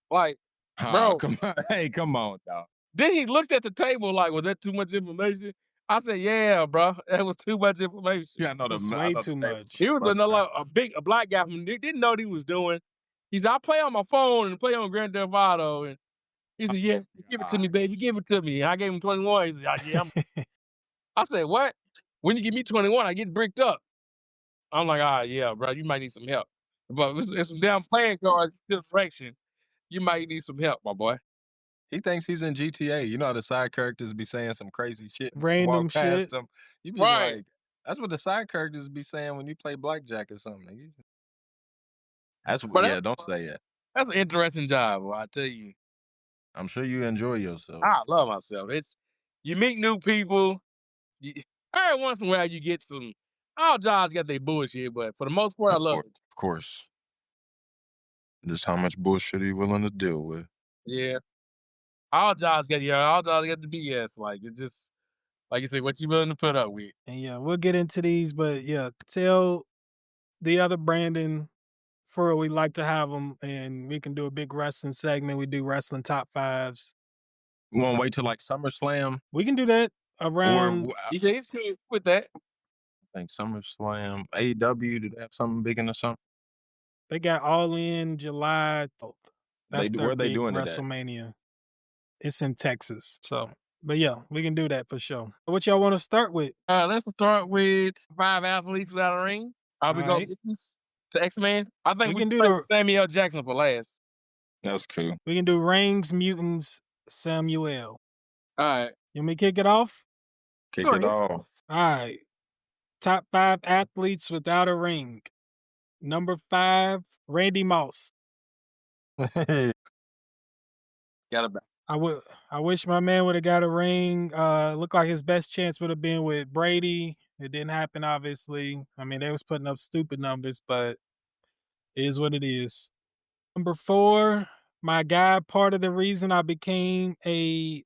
S3: Like, bro.
S2: Come on. Hey, come on, dog.
S3: Then he looked at the table like, was that too much information? I said, yeah, bro. That was too much information.
S2: Yeah, I know
S4: It's way too much.
S3: He was a black guy from didn't know what he was doing. He said, I play on my phone and play on Grand Theft Auto. And he said, yeah, give it to me, baby. Give it to me. And I gave him 21. He said, yeah. I said, what? When you give me 21, I get bricked up. I'm like, yeah, bro, you might need some help. But it's some damn playing cards direction. You might need some help, my boy.
S2: He thinks he's in GTA. You know how the side characters be saying some crazy shit.
S4: Random
S2: walk past
S4: shit.
S2: them. You be
S3: Right.
S2: like, that's what the side characters be saying when you play blackjack or something. Don't say it.
S3: That's an interesting job, boy, I tell you.
S2: I'm sure you enjoy yourself.
S3: I love myself. You meet new people. Every once in a while you get some. All jobs got their bullshit, but for the most part, I love it.
S2: Of course. Just how much bullshit are you willing to deal with?
S3: Yeah. All jobs got the BS. Like it's just like you say, what you willing to put up with.
S4: And yeah, we'll get into these, but yeah, tell the other Brandon for we like to have them, and we can do a big wrestling segment. We do wrestling top fives.
S2: You want to wait till like SummerSlam?
S4: We can do that around.
S3: You say he's cool with that.
S2: I think SummerSlam, AEW, do they have something big in the summer?
S4: They got All In July 12th. That's
S2: where are they
S4: big
S2: doing it at?
S4: WrestleMania. It's in Texas. So, but yeah, we can do that for sure. What y'all want to start with?
S3: Let's start with 5 athletes without a ring. We go to X-Men. I think we can do Samuel L. Jackson for last.
S2: That's cool.
S4: We can do Rings, Mutants, Samuel.
S3: All right.
S4: You want me to kick it off?
S2: Kick it off.
S4: All right. Top 5 athletes without a ring. Number 5, Randy Moss.
S3: Got it back.
S4: I wish my man would have got a ring. Looked like his best chance would have been with Brady. It didn't happen, obviously. I mean, they was putting up stupid numbers, but it is what it is. Number 4, my guy, part of the reason I became a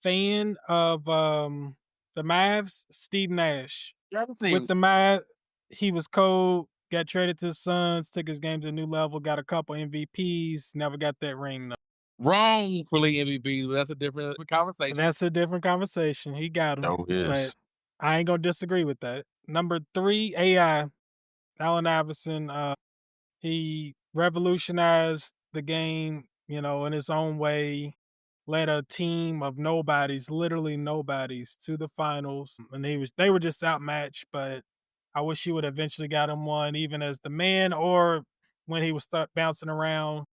S4: fan of the Mavs, Steve Nash. With the Mavs, he was cold, got traded to the Suns, took his game to a new level, got a couple MVPs, never got that ring though.
S3: Wrongfully MVP. That's a different conversation.
S4: That's a different conversation. He got him.
S2: No, yes.
S4: But I ain't gonna disagree with that. Number 3, AI, Allen Iverson. He revolutionized the game, in his own way. Led a team of nobodies, literally nobodies, to the finals, and they were just outmatched. But I wish he would have eventually got him one, even as the man, or when he would start bouncing around.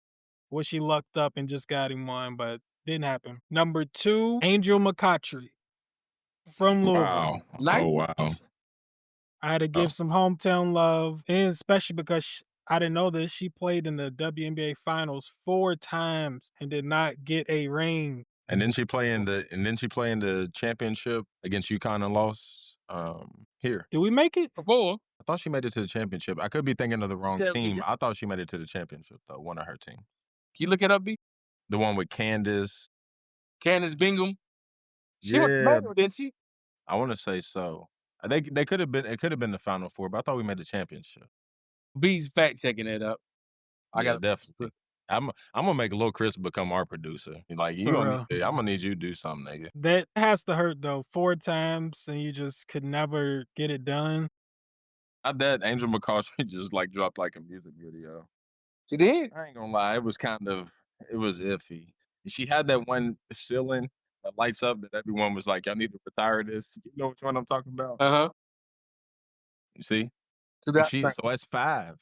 S4: Wish he lucked up and just got him one, but didn't happen. Number 2, Angel McCoughtry from Louisville.
S2: Wow. Oh, wow.
S4: I had to give some hometown love, and especially because I didn't know this. She played in the WNBA Finals 4 times and did not get a ring.
S2: And then she play in the championship against UConn and lost here.
S4: Did we make it?
S3: Before.
S2: I thought she made it to the championship. I could be thinking of the wrong
S3: Yeah,
S2: team.
S3: yeah.
S2: I thought she made it to the championship though, one of her teams.
S3: Can you look it up, B?
S2: The one with Candace
S3: Bingham. She
S2: Yeah.
S3: was the mayor, didn't she?
S2: I want to say so. They could have been. It could have been the Final Four, but I thought we made the championship.
S3: B's fact checking it up.
S2: Yeah, definitely. I'm gonna make Lil Chris become our producer. Like I'm gonna need you to do something, nigga.
S4: That has to hurt though. 4 times and you just could never get it done.
S2: I bet Angel McCautry just like dropped like a music video.
S3: She did?
S2: I ain't gonna lie, it was iffy. She had that one ceiling that lights up that everyone was like, y'all need to retire this. You know which one I'm talking about?
S3: Uh-huh.
S2: You see? So that's 5.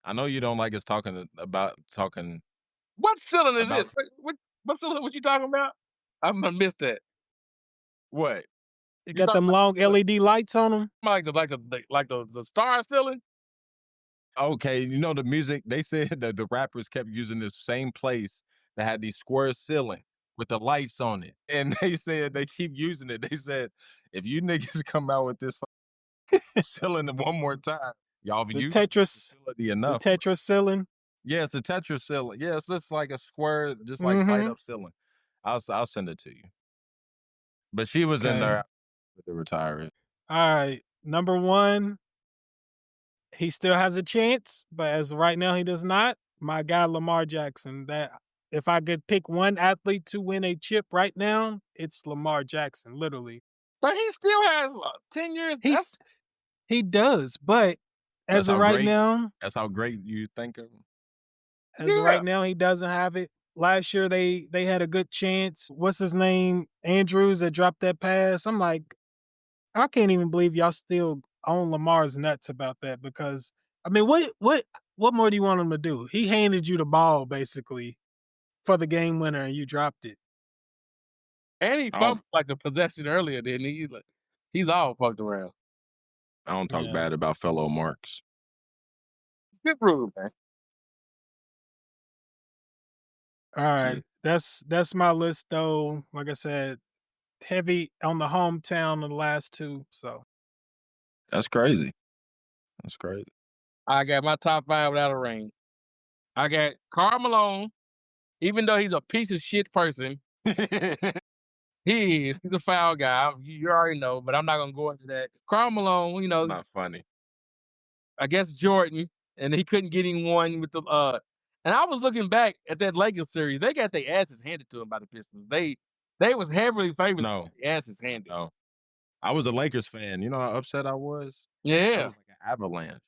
S2: I know you don't like us talking.
S3: What ceiling is this? What ceiling was you talking about? I'm gonna miss that.
S2: What?
S4: It got them long LED lights on them.
S3: Like the star ceiling?
S2: Okay, you know the music, they said that the rappers kept using this same place that had these square ceiling with the lights on it. And they said they keep using it. They said, if you niggas come out with this ceiling one more time, y'all have used
S4: Tetris
S2: enough.
S4: The Tetris ceiling?
S2: Yeah, it's the Tetris ceiling. Yeah, it's just like a square, just like light up ceiling. I'll send it to you. But she was in there with the retiree.
S4: All right. Number 1, he still has a chance, but as of right now, he does not. My guy, Lamar Jackson. That if I could pick one athlete to win a chip right now, it's Lamar Jackson, literally.
S3: But he still has 10 years.
S4: He does, but as of right now,
S2: that's how great you think of him.
S4: As of right now, he doesn't have it. Last year, they had a good chance. What's his name? Andrews that dropped that pass. I'm like, I can't even believe y'all still on Lamar's nuts about that because, I mean, what more do you want him to do? He handed you the ball, basically, for the game winner, and you dropped it.
S3: And he fumbled like the possession earlier, didn't he? He's all fucked around.
S2: I don't talk bad about fellow Marks.
S3: Good rule, man.
S4: All right. That's my list, though. Like I said, heavy on the hometown of the last 2, so.
S2: That's crazy. That's crazy.
S3: I got my top 5 without a ring. I got Karl Malone, even though he's a piece of shit person. He's a foul guy. You already know, but I'm not gonna go into that. Karl Malone,
S2: not funny.
S3: I guess Jordan, and he couldn't get him one with the and I was looking back at that Lakers series. They got their asses handed to them by the Pistons. They was heavily favored.
S2: No,
S3: their asses handed.
S2: No, I was a Lakers fan. You know how upset I was.
S3: Yeah,
S2: I was like an avalanche.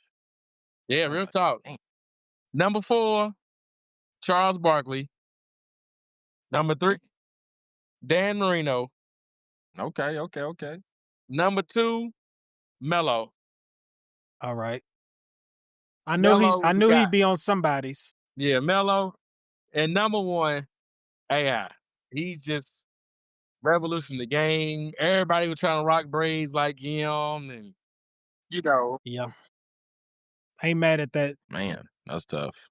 S3: Yeah, real talk. Number 4, Charles Barkley. Number 3, Dan Marino.
S2: Okay.
S3: Number 2, Melo.
S4: All right. I knew he'd be on somebody's.
S3: Yeah, Melo. And number 1, AI. He's just revolutionized the game. Everybody was trying to rock braids like him, and
S4: Yeah. I ain't mad at that.
S2: Man, that's tough.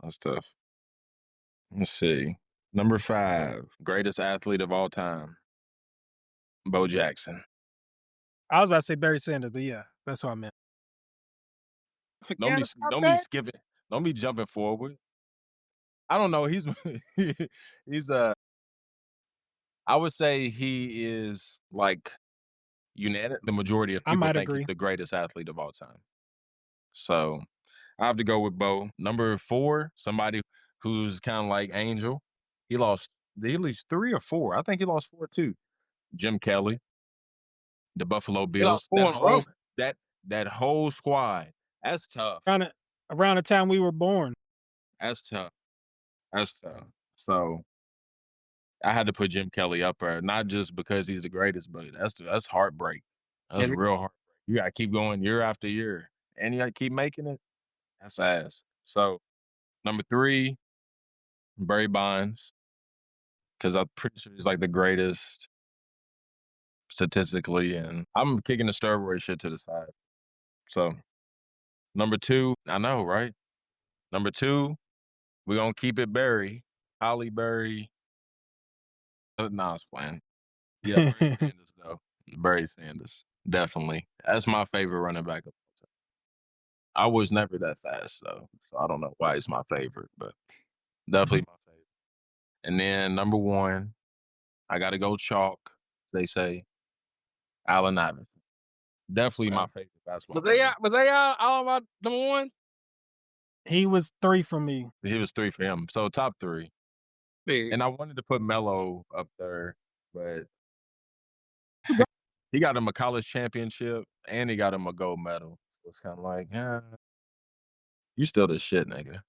S2: Let's see. Number 5, greatest athlete of all time, Bo Jackson.
S4: I was about to say Barry Sanders, but yeah, that's what I meant.
S2: Don't be skipping. Don't be jumping forward. I don't know. He's I would say he is like unanimous. The majority of people think he's the greatest athlete of all time. So I have to go with Bo. Number 4, somebody who's kind of like Angel. He lost at least 3 or 4. I think he lost 4 too. Jim Kelly, the Buffalo Bills. That whole squad. That's tough.
S4: Around the time we were born.
S2: That's tough. So I had to put Jim Kelly up there, not just because he's the greatest, but that's heartbreak. That's real heartbreak. You gotta keep going year after year, and you gotta keep making it. That's ass. So number 3, Barry Bonds, because I'm pretty sure he's like the greatest statistically, and I'm kicking the steroid shit to the side. So number 2, I know, right? Number 2, we're gonna keep it Berry. Holly Berry. Nah, I was playing. Yeah, Barry Sanders though. Barry Sanders. Definitely. That's my favorite running back of all time. I was never that fast though. So I don't know why it's my favorite, but definitely my favorite. And then number 1, I gotta go chalk, they say. Allen Iverson. Definitely my favorite basketball player.
S3: Was they all my number ones?
S4: He was 3 for me.
S2: He was 3 for him. So top 3.
S3: Big.
S2: And I wanted to put Melo up there, but he got him a college championship and he got him a gold medal. So it's kind of like, you still the shit, nigga.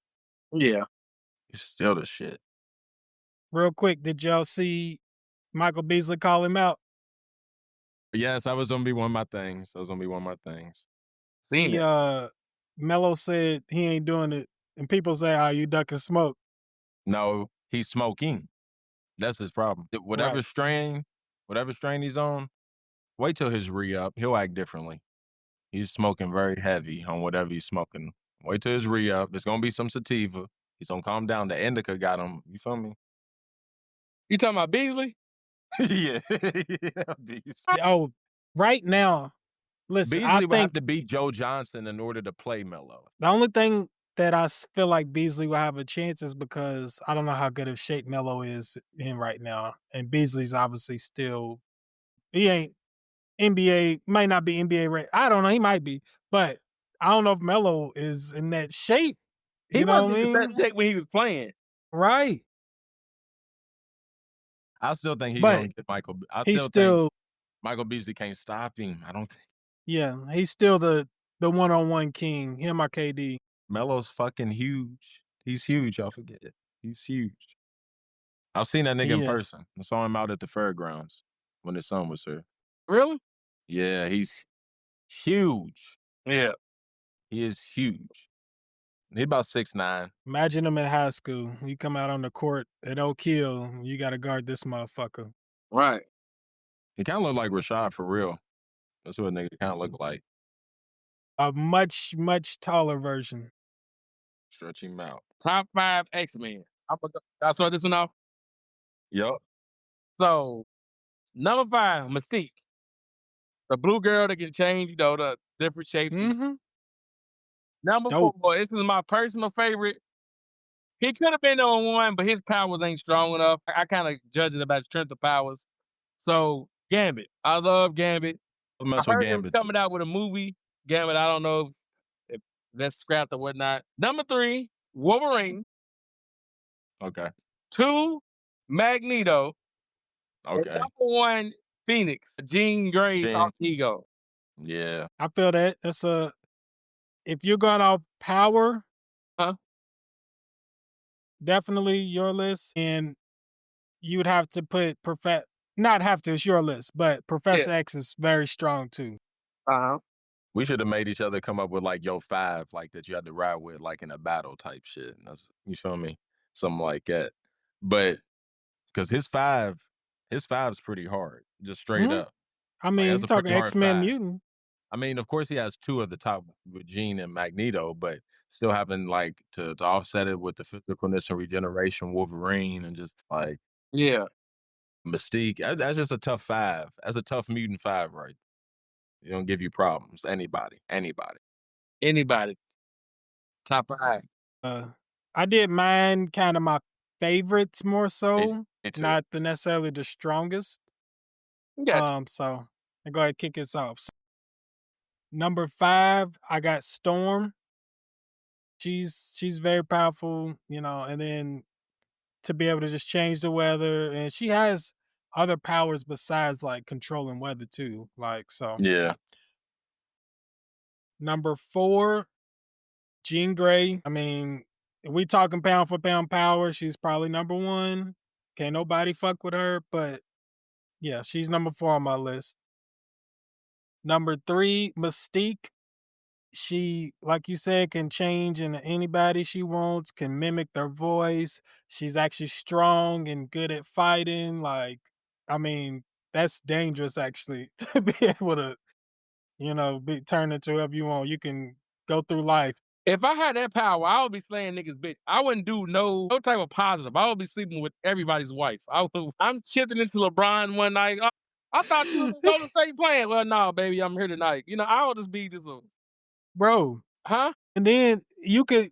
S3: Yeah.
S2: You still the shit.
S4: Real quick, did y'all see Michael Beasley call him out?
S2: Yes, that was gonna be one of my things.
S3: Seen
S4: He
S3: it.
S4: Melo said he ain't doing it, and people say, "Oh, you ducking smoke."
S2: No, he's smoking. That's his problem. Whatever
S4: Right.
S2: strain he's on, wait till his re-up. He'll act differently. He's smoking very heavy on whatever he's smoking. Wait till his re-up. There's gonna be some sativa. He's gonna calm down. The indica got him. You feel me?
S3: You talking about Beasley?
S2: Yeah. Beasley.
S4: Oh, right now, listen, I
S2: Beasley would have
S4: think
S2: to beat Joe Johnson in order to play Melo.
S4: the only thing that I feel like Beasley will have a chance is because I don't know how good of shape Melo is in right now, and Beasley's obviously still he ain't NBA, might not be NBA ready. I don't know, he might be, but I don't know if Melo is in that shape.
S3: He
S4: You know
S3: wasn't
S4: what I
S3: in the
S4: mean?
S3: best shape when he was playing.
S4: Right.
S2: I still think he's
S4: But
S2: gonna get Michael. I
S4: he's
S2: still
S4: still
S2: think Michael Beasley can't stop him. I don't think
S4: yeah, he's still the one-on-one king. Him or KD.
S2: Melo's fucking huge. He's huge. Y'all forget it. He's huge. I've seen that nigga
S4: He
S2: in
S4: is.
S2: person. I saw him out at the fairgrounds when his son was here.
S3: Really?
S2: Yeah, he's huge.
S3: Yeah.
S2: He is huge. He about 6'9".
S4: Imagine him in high school. You come out on the court at Oak Hill, you got to guard this motherfucker.
S3: Right.
S2: He kind of look like Rashad for real. That's what a nigga kind of look like.
S4: A much, much taller version.
S2: Stretch him out.
S3: Top 5 X-Men. I'll start this one off.
S2: Yup.
S3: So, number 5, Mystique. The blue girl that can change, the different shapes.
S4: Mm-hmm.
S3: Number
S4: Dope.
S3: 4, this is my personal favorite. He could have been number 1, but his powers ain't strong enough. I kind of judge it about his strength of powers. So, Gambit. I love Gambit.
S2: I'll
S3: I
S2: mess with
S3: heard him
S2: Gambit.
S3: coming out with a movie. Gambit, I don't know if that's scrapped or whatnot. Number 3, Wolverine.
S2: Okay.
S4: 2,
S3: Magneto. And
S2: Okay.
S3: number 1, Phoenix. Jean Grey's alter ego.
S2: Yeah.
S4: I feel that. That's if you're going off power, definitely your list. And you would have to put not have to, it's your list, but Professor X is very strong too.
S3: Uh-huh.
S2: We should have made each other come up with like your 5, like that you had to ride with, like in a battle type shit. That's, you feel me? Something like that. But because his 5's pretty hard, just straight up.
S4: I mean,
S2: Like,
S4: you're talking X-Men mutant.
S2: I mean, of course, he has 2 at the top with Jean and Magneto, but still having like to offset it with the physicalness and regeneration, Wolverine, and just like Mystique. That's just a tough 5. That's a tough mutant 5, right? You don't give you problems. Anybody.
S3: Top 5.
S4: I did mine kind of my favorites more so,
S2: Me too.
S4: not necessarily the strongest.
S3: Gotcha.
S4: So I go ahead and kick us off. Number 5, I got Storm. She's very powerful, and then to be able to just change the weather, and she has other powers besides like controlling weather too. Like so.
S2: Yeah.
S4: Number 4, Jean Grey. I mean, if we talking pound for pound power, she's probably number 1. Can't nobody fuck with her, but yeah, she's number 4 on my list. Number 3, Mystique. She, like you said, can change into anybody she wants, can mimic their voice. She's actually strong and good at fighting. Like, I mean, that's dangerous actually to be able to, be turned into whoever you want. You can go through life
S3: If I had that power, I would be slaying niggas, bitch. I wouldn't do no type of positive. I would be sleeping with everybody's wife. I'm shifting into LeBron one night. I thought you was in Golden State playing. Well, no, baby, I'm here tonight. You know, I would just be just a
S4: Bro.
S3: huh?
S4: And then you could,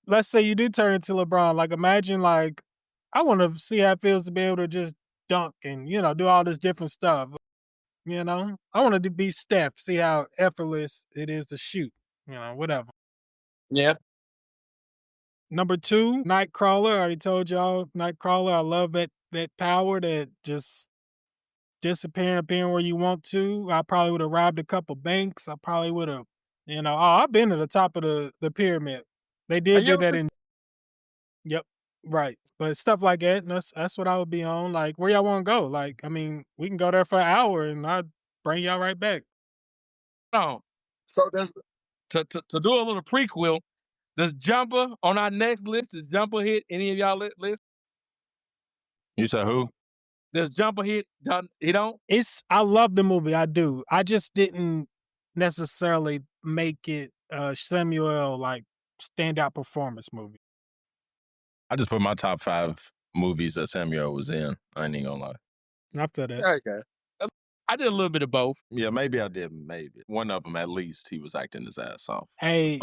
S4: let's say you do turn into LeBron. Like, imagine, like, I want to see how it feels to be able to just dunk and, you know, do all this different stuff. You know, I want to be Steph, see how effortless it is to shoot, you know, whatever.
S3: Yeah.
S4: Number 2, Nightcrawler. I already told y'all, Nightcrawler. I love that power that just disappearing, appearing where you want to. I probably would have robbed a couple banks. I probably would have, you know, I've been to the top of the pyramid. They did do that in. Yep, right. But stuff like that, that's what I would be on. Like, where y'all want to go? Like, I mean, we can go there for an hour and I'd bring y'all right back.
S3: No. So to do a little prequel, does Jumper on our next list, does Jumper hit any of y'all list?
S2: You said who?
S3: Does Jumper hit? He don't?
S4: I love the movie, I do. I just didn't necessarily make it Samuel like standout performance movie.
S2: I just put my top 5 movies that Samuel was in. I ain't even gonna lie.
S4: I feel that.
S3: Okay. I did a little bit of both.
S2: Yeah, maybe I did. Maybe one of them at least. He was acting his ass off.
S4: Hey,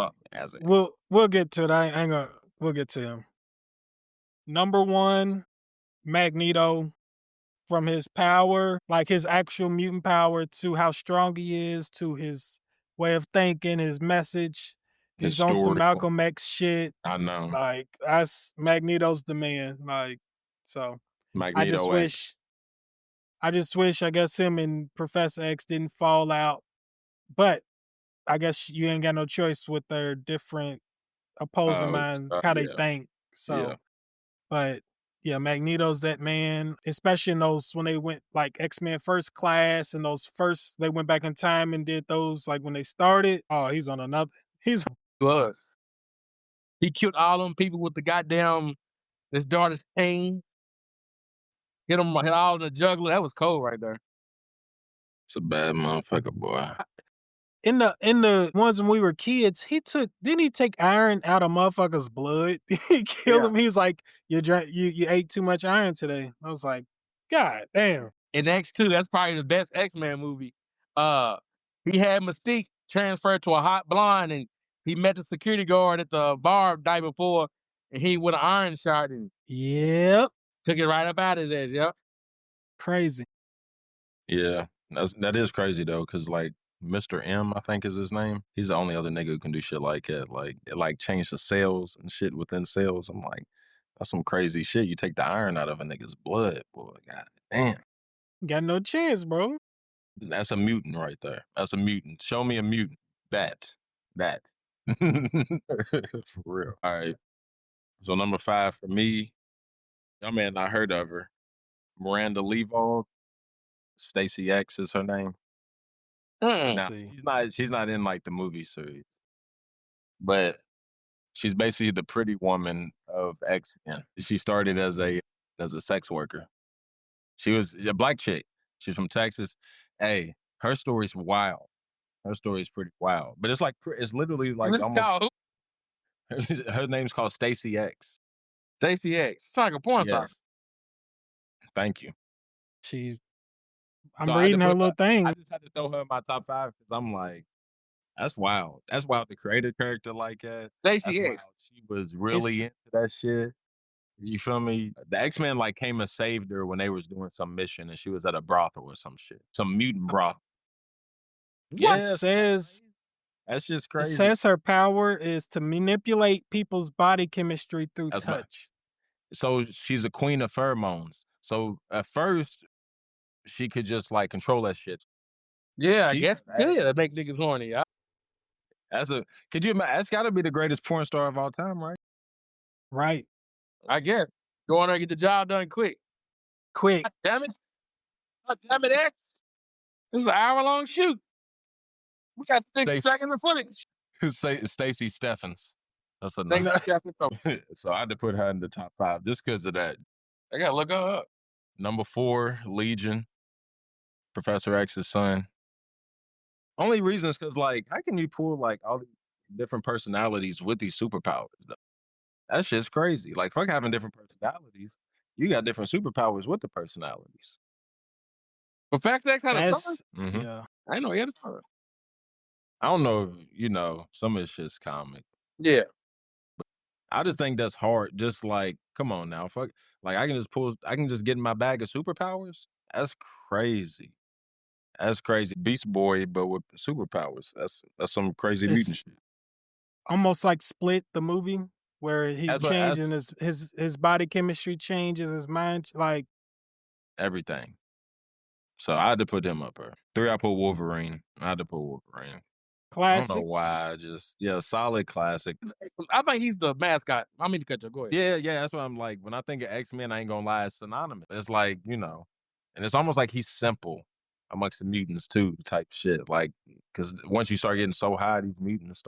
S4: we'll get to it. I ain't gonna. We'll get to him. Number 1, Magneto. From his power, like his actual mutant power, to how strong he is, to his way of thinking, his message. He's on some Malcolm X shit.
S2: I know.
S4: Like, Magneto's the man. Like, so
S2: Magneto
S4: I just wish, I guess, him and Professor X didn't fall out. But I guess you ain't got no choice with their different opposing minds, how they think. So, but yeah, Magneto's that man, especially in those, when they went like X-Men First Class and they went back in time and did those, like when they started. Oh, he's on another. He
S3: killed all them people with the goddamn, his daughter's chain. Hit all in the jugular. That was cold right there.
S2: It's a bad motherfucker, boy.
S4: In the ones when we were kids, didn't he take iron out of motherfuckers' blood? He killed him. He was like, you ate too much iron today. I was like, God damn.
S3: In X2, that's probably the best X-Men movie. He had Mystique transferred to a hot blonde, and he met the security guard at the bar the night before, and he with an iron shot and took it right up out his ass. Yep,
S4: crazy.
S2: Yeah, that is crazy though, because like Mr. M, I think is his name. He's the only other nigga who can do shit like that. Like change the cells and shit within cells. I'm like, that's some crazy shit. You take the iron out of a nigga's blood, boy. God damn.
S4: Got no chance, bro.
S2: That's a mutant right there. That's a mutant. Show me a mutant. That. For real. All right. So number 5 for me, I mean, I heard of her. Miranda Leavold. Stacey X is her name. Now, she's not in like the movie series, but she's basically the pretty woman of X-Men. She started as a sex worker. She was a black chick. She's from Texas. Hey, her story's wild. Her story's pretty wild, but it's literally like almost. Her name's called Stacey X.
S3: Stacey X. It's like a porn star.
S2: Thank you.
S4: I'm reading her little thing.
S2: I just had to throw her in my top 5 because I'm like, that's wild. That's wild to create a character like that.
S3: Stacey X.
S2: She was really into that shit. You feel me? The X-Men like came and saved her when they was doing some mission and she was at a brothel or some shit. Some mutant brothel.
S4: That's
S2: just crazy.
S4: It says her power is to manipulate people's body chemistry through touch.
S2: So she's a queen of pheromones. So at first, she could just like control that shit.
S3: Yeah, I guess that make niggas horny.
S2: Could you imagine? That's got to be the greatest porn star of all time, right?
S4: Right.
S3: I guess. Go on there and get the job done quick. God damn it. God damn it, X. This is an hour-long shoot. We got 60 seconds of footage.
S2: Stacey Steffens. That's a nice. So I had to put her in the top 5 just because of that.
S3: I got to look her up.
S2: Number 4, Legion. Professor X's son. Only reason is because, like, how can you pull, like, all these different personalities with these superpowers, though. That shit's crazy. Like, fuck having different personalities. You got different superpowers with the personalities.
S3: But Facts X had a son?
S4: Yeah.
S3: I didn't know he had a son.
S2: I don't know, some of this shit's comic.
S3: Yeah.
S2: I just think that's hard. Just like, come on now, fuck. Like, I can just get in my bag of superpowers. That's crazy. That's crazy. Beast Boy, but with superpowers. That's some crazy mutant shit.
S4: Almost like Split, the movie, where he's
S2: That's what-
S4: changing his body chemistry changes, his mind, like
S2: everything. So I had to put him up there. 3, I put Wolverine. I had to put Wolverine. I don't know
S4: classic.
S2: why. Solid classic.
S3: I think he's the mascot. I mean to cut you. Go ahead.
S2: Yeah, that's what I'm like. When I think of X-Men, I ain't gonna lie, it's synonymous. It's like, and it's almost like he's simple amongst the mutants too, type shit. Like, because once you start getting so high, these mutants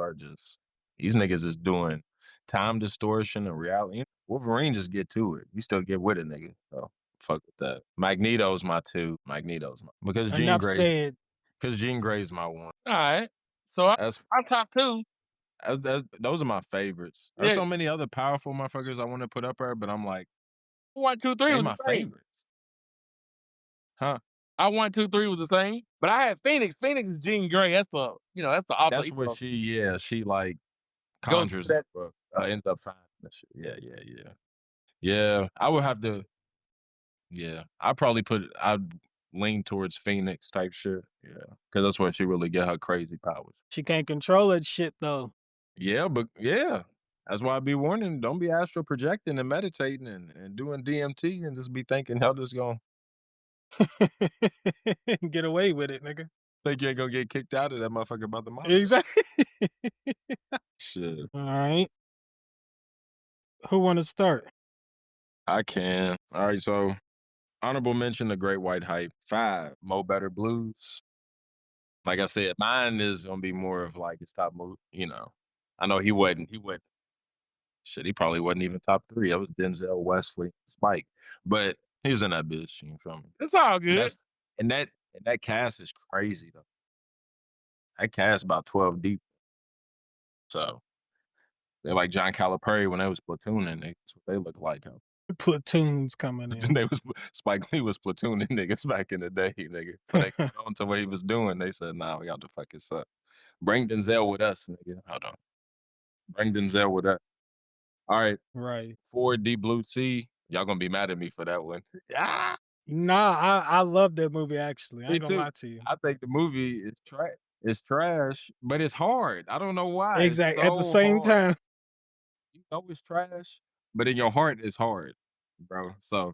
S2: these niggas is doing time distortion and reality. Wolverine just get to it. You still get with it, nigga. So fuck with that. Magneto's my 2. Because Jean
S4: Enough
S2: Grey's
S4: said.
S2: Because Jean Grey's my 1.
S3: All right. So I'm top 2.
S2: Those are my favorites. There's so many other powerful motherfuckers I want to put up there, but I'm like,
S3: 1, 2, 3 was
S2: my
S3: the same.
S2: favorites. Huh?
S3: I 1, 2, 3 was the same, but I had Phoenix. Phoenix is Jean Grey. That's the that's the alter.
S2: That's what she like conjures
S3: that.
S2: Ends up finding that shit. Yeah. I would have to. Yeah, I'd lean towards Phoenix type shit. Yeah, because that's where she really get her crazy powers.
S4: She can't control that shit though.
S2: Yeah, but that's why I be warning. Don't be astral projecting and meditating and doing DMT and just be thinking how this going.
S4: Get away with it, nigga.
S2: Think you ain't gonna get kicked out of that motherfucker about the mom.
S4: Exactly.
S2: Shit.
S4: All right. Who want to start?
S2: I can. All right, so honorable mention: The Great White Hype. 5, Mo Better Blues. Like I said, mine is gonna be more of like his top move. I know he wasn't. Shit, he probably wasn't even top 3. That was Denzel, Wesley, Spike, but he was in that bitch. You feel me?
S3: It's all good.
S2: And that cast is crazy though. That cast about 12 deep. So they're like John Calipari when they was platooning. That's what they look like. Huh?
S4: Platoons coming in.
S2: Spike Lee was platooning niggas back in the day, nigga. When they got on to what he was doing, they said, "Nah, we got to fuck this up. Bring Denzel with us, nigga. Hold on. Bring Denzel with us." All right.
S4: Right.
S2: 4, Deep Blue Sea. Y'all gonna be mad at me for that one.
S4: Yeah. Nah, I love that movie actually. I ain't gonna lie to you.
S2: I think the movie is trash. It's trash, but it's hard. I don't know why.
S4: Exactly. At the same time.
S2: You know it's trash, but in your heart it's hard, bro. So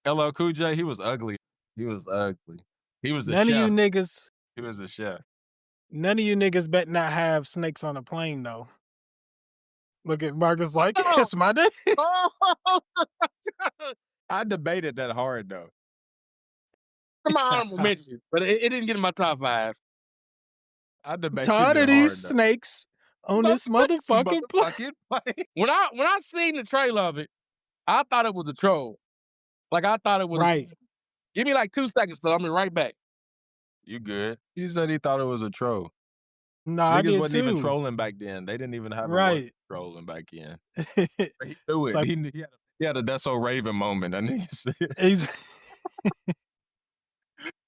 S2: LL Cool J, he was ugly. He was the chef.
S4: None of you niggas.
S2: He was a chef.
S4: None of you niggas bet not have snakes on a plane though. Look at Marcus like, it's my day.
S2: I debated that hard though.
S3: My honorable mention, but it didn't get in my top 5.
S2: I debated
S4: tired of these
S2: hard,
S4: snakes on this motherfucking plane.
S3: When I seen the trailer of it, I thought it was a troll. Like I thought it was
S4: right.
S3: Give me like 2 seconds till I'm right back.
S2: You good? He said he thought it was a troll.
S4: No, I did
S2: wasn't
S4: too.
S2: even trolling back then. They didn't even have a
S4: right.
S2: word for trolling back then. He knew it. Like, he had a That's So Raven moment. That nigga said.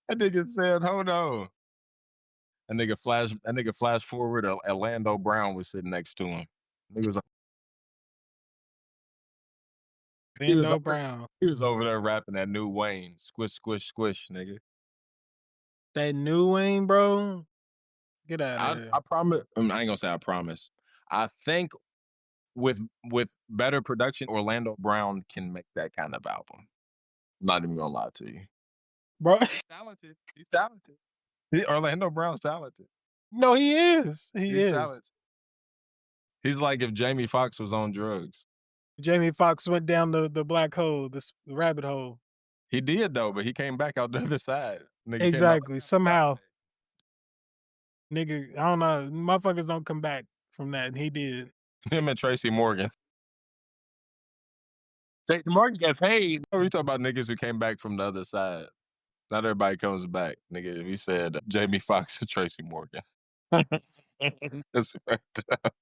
S2: That nigga said, "Hold on." That nigga flash forward. Orlando Brown was sitting next to him. Nigga was like,
S4: Orlando Brown.
S2: He was over there rapping that new Wayne. Squish, squish, squish, nigga.
S4: That new Wayne, bro. Get out of here.
S2: I promise. I ain't gonna say I promise. I think with better production, Orlando Brown can make that kind of album. I'm not even gonna lie to you,
S4: bro.
S2: Talented. He's talented. Orlando Brown's talented.
S4: No, he is. He's
S2: talented. He's like if Jamie Foxx was on drugs.
S4: Jamie Foxx went down the black hole, the rabbit hole.
S2: He did though, but he came back out the other side. Nigga
S4: exactly. Somehow. Nigga, I don't know. Motherfuckers don't come back from that, and he did.
S2: Him and Tracy Morgan.
S3: Tracy Morgan got paid.
S2: Oh, we talk about niggas who came back from the other side. Not everybody comes back. Nigga, we said Jamie Foxx and Tracy Morgan. That's fucked up.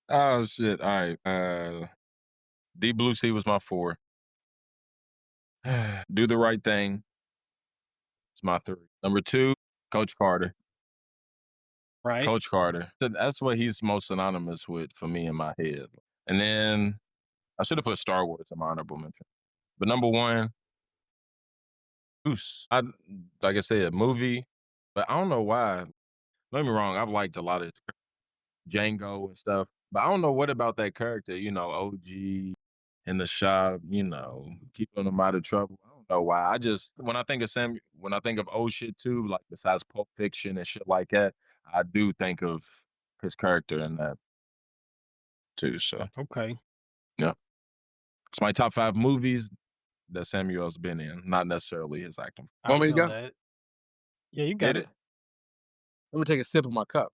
S2: Oh shit! All right. Deep Blue Sea was my 4. Do the Right Thing. It's my 3. Number 2, Coach Carter.
S4: Right.
S2: Coach Carter. That's what he's most synonymous with for me in my head. And then I should have put Star Wars in my honorable mention. But number 1, Goose. Like I said, movie. But I don't know why. Don't get me wrong. I've liked a lot of Django and stuff. But I don't know what about that character, OG in the shop, keeping them out of trouble. I don't know why. I just when I think of old shit too, like besides Pulp Fiction and shit like that, I do think of his character in that too. So
S4: Okay.
S2: yeah, it's my top 5 movies that Samuel's been in, not necessarily his acting.
S3: Want me to go?
S4: That. Yeah, you got
S2: Get it?
S3: Let me take a sip of my cup.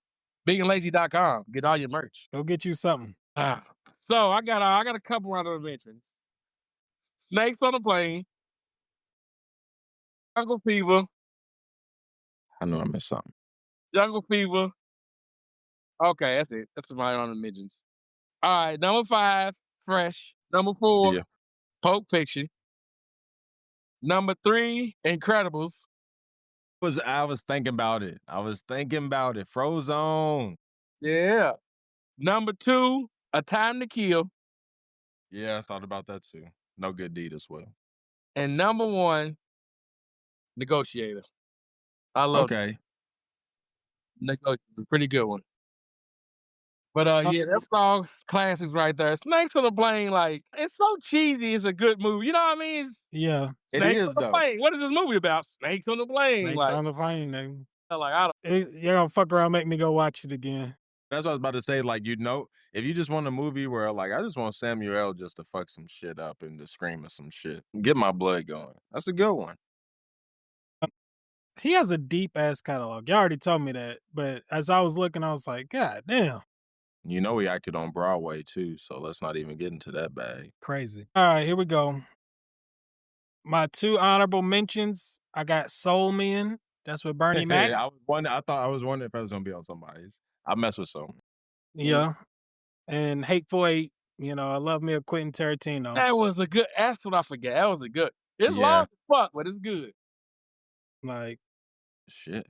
S3: BigandLazy.com. Get all your merch.
S4: Go get you something.
S3: So I got a couple honorable mentions. Snakes on a Plane. Jungle Fever.
S2: I know I missed something.
S3: Jungle Fever. Okay, that's it. That's my honorable mentions. All right, number 5, Fresh. Number 4,
S2: Yeah.
S3: Pulp Fiction. Number 3, Incredibles.
S2: I was thinking about it. Frozone.
S3: Yeah. Number 2, A Time to Kill.
S2: Yeah, I thought about that too. No Good Deed as well.
S3: And number 1, Negotiator. I love
S2: Okay.
S3: Negotiator. Pretty good one. But yeah, that's all classics right there. Snakes on a Plane, like, it's so cheesy. It's a good movie. You know what I mean?
S4: Yeah.
S2: It
S3: Snakes
S2: is
S3: on the
S2: though.
S3: Plane. What is this movie about? Snakes on the Plane.
S4: Snakes
S3: Like,
S4: on the Plane, nigga.
S3: like I don't.
S4: You're gonna fuck around, make me go watch it again.
S2: That's what I was about to say. Like, if you just want a movie where, like, I just want Samuel L. just to fuck some shit up and to scream at some shit, get my blood going. That's a good one.
S4: He has a deep ass catalog. You already told me that, but as I was looking, I was like, God damn.
S2: You know he acted on Broadway too, so let's not even get into that bag.
S4: Crazy. All right, here we go. My 2 honorable mentions. I got Soul Men. That's with Bernie Mac.
S2: I was wondering if I was gonna be on somebody's. I mess with some.
S4: Yeah. And Hateful Eight. I love me a Quentin Tarantino.
S3: That's what I forget. That was a good. It's long as fuck, but it's good.
S4: Like,
S2: shit.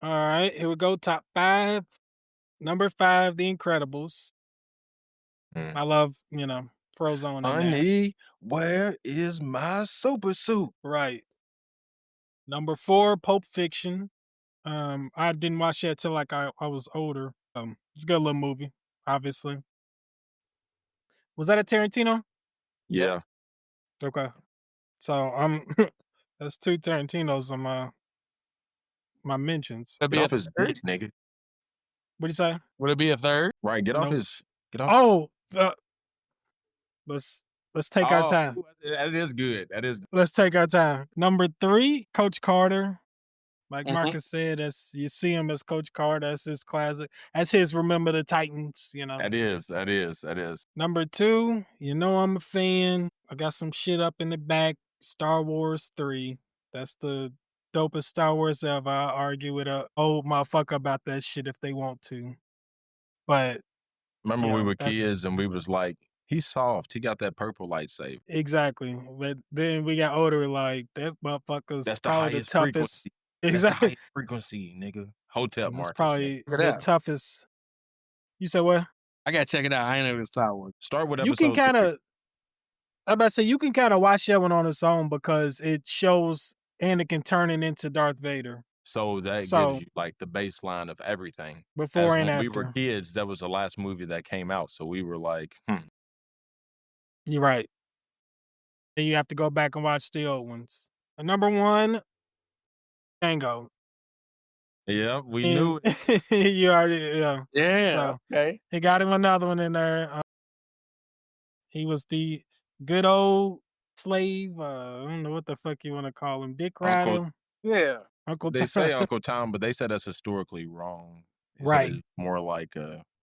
S4: All right, here we go. Top 5. Number 5, The Incredibles. I love, Frozone.
S2: Honey, where is my super suit?
S4: Right. Number 4, Pulp Fiction. I didn't watch that till like I was older. It's a good little movie, obviously. Was that a Tarantino?
S2: Yeah.
S4: Okay. So that's 2 Tarantinos on my mentions.
S2: Get off his dick, nigga.
S4: What'd you say?
S3: Would it be a third?
S2: Right, get off.
S4: Let's take our time.
S2: That is good.
S4: Let's take our time. Number 3, Coach Carter. Like Marcus said, you see him as Coach Carter. That's his classic. That's his Remember the Titans,
S2: That is.
S4: Number 2, I'm a fan. I got some shit up in the back. Star Wars 3. That's the dopest Star Wars ever. I argue with a old motherfucker about that shit if they want to. But
S2: remember we were kids and we was like, he's soft. He got that purple lightsaber.
S4: Exactly. But then we got older, like that motherfucker's
S2: that's the
S4: probably
S2: highest
S4: the toughest.
S2: Frequency.
S4: Exactly.
S2: That's the highest frequency, nigga. Hotel Marcus.
S4: It's probably the toughest. You said what?
S3: I gotta check it out. I ain't never Star Wars.
S2: Start with
S4: you
S2: episode
S4: can kind of. I'm about to say you can kind of watch that one on its own because it shows Anakin turning into Darth Vader.
S2: So that gives you like the baseline of everything.
S4: Before and
S2: when
S4: after.
S2: we were kids, that was the last movie that came out. So we were like,
S4: You're right. Then you have to go back and watch the old ones. Number 1, Django.
S2: Yeah, we knew
S4: it. You already, yeah.
S3: Yeah.
S4: So,
S3: okay.
S4: He got him another one in there. He was the good old slave. I don't know what the fuck you want to call him. Dick rider.
S3: Yeah.
S4: Uncle
S2: They
S4: Tom.
S2: say Uncle Tom, but they said that's historically wrong.
S4: Right.
S2: More like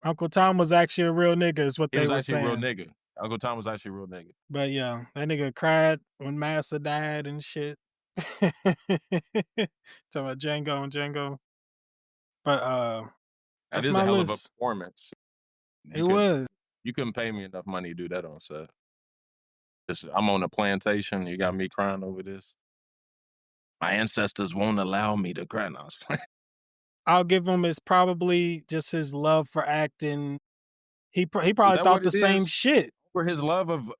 S4: Uncle Tom was actually a real nigga, is what they were saying.
S2: He was actually a real nigga. Uncle Tom was actually a real nigga.
S4: But yeah, that nigga cried when Massa died and shit. Talking about Django. But
S2: That
S4: that's
S2: is
S4: my
S2: a hell of a
S4: list.
S2: performance.
S4: It was.
S2: You couldn't pay me enough money to do that on set. I'm on a plantation. You got me crying over this. My ancestors won't allow me to cry. No, I was playing.
S4: I'll give him is probably just his love for acting. He
S2: Is
S4: probably
S2: that
S4: thought
S2: what
S4: the
S2: it
S4: same
S2: is?
S4: shit.
S2: For his love of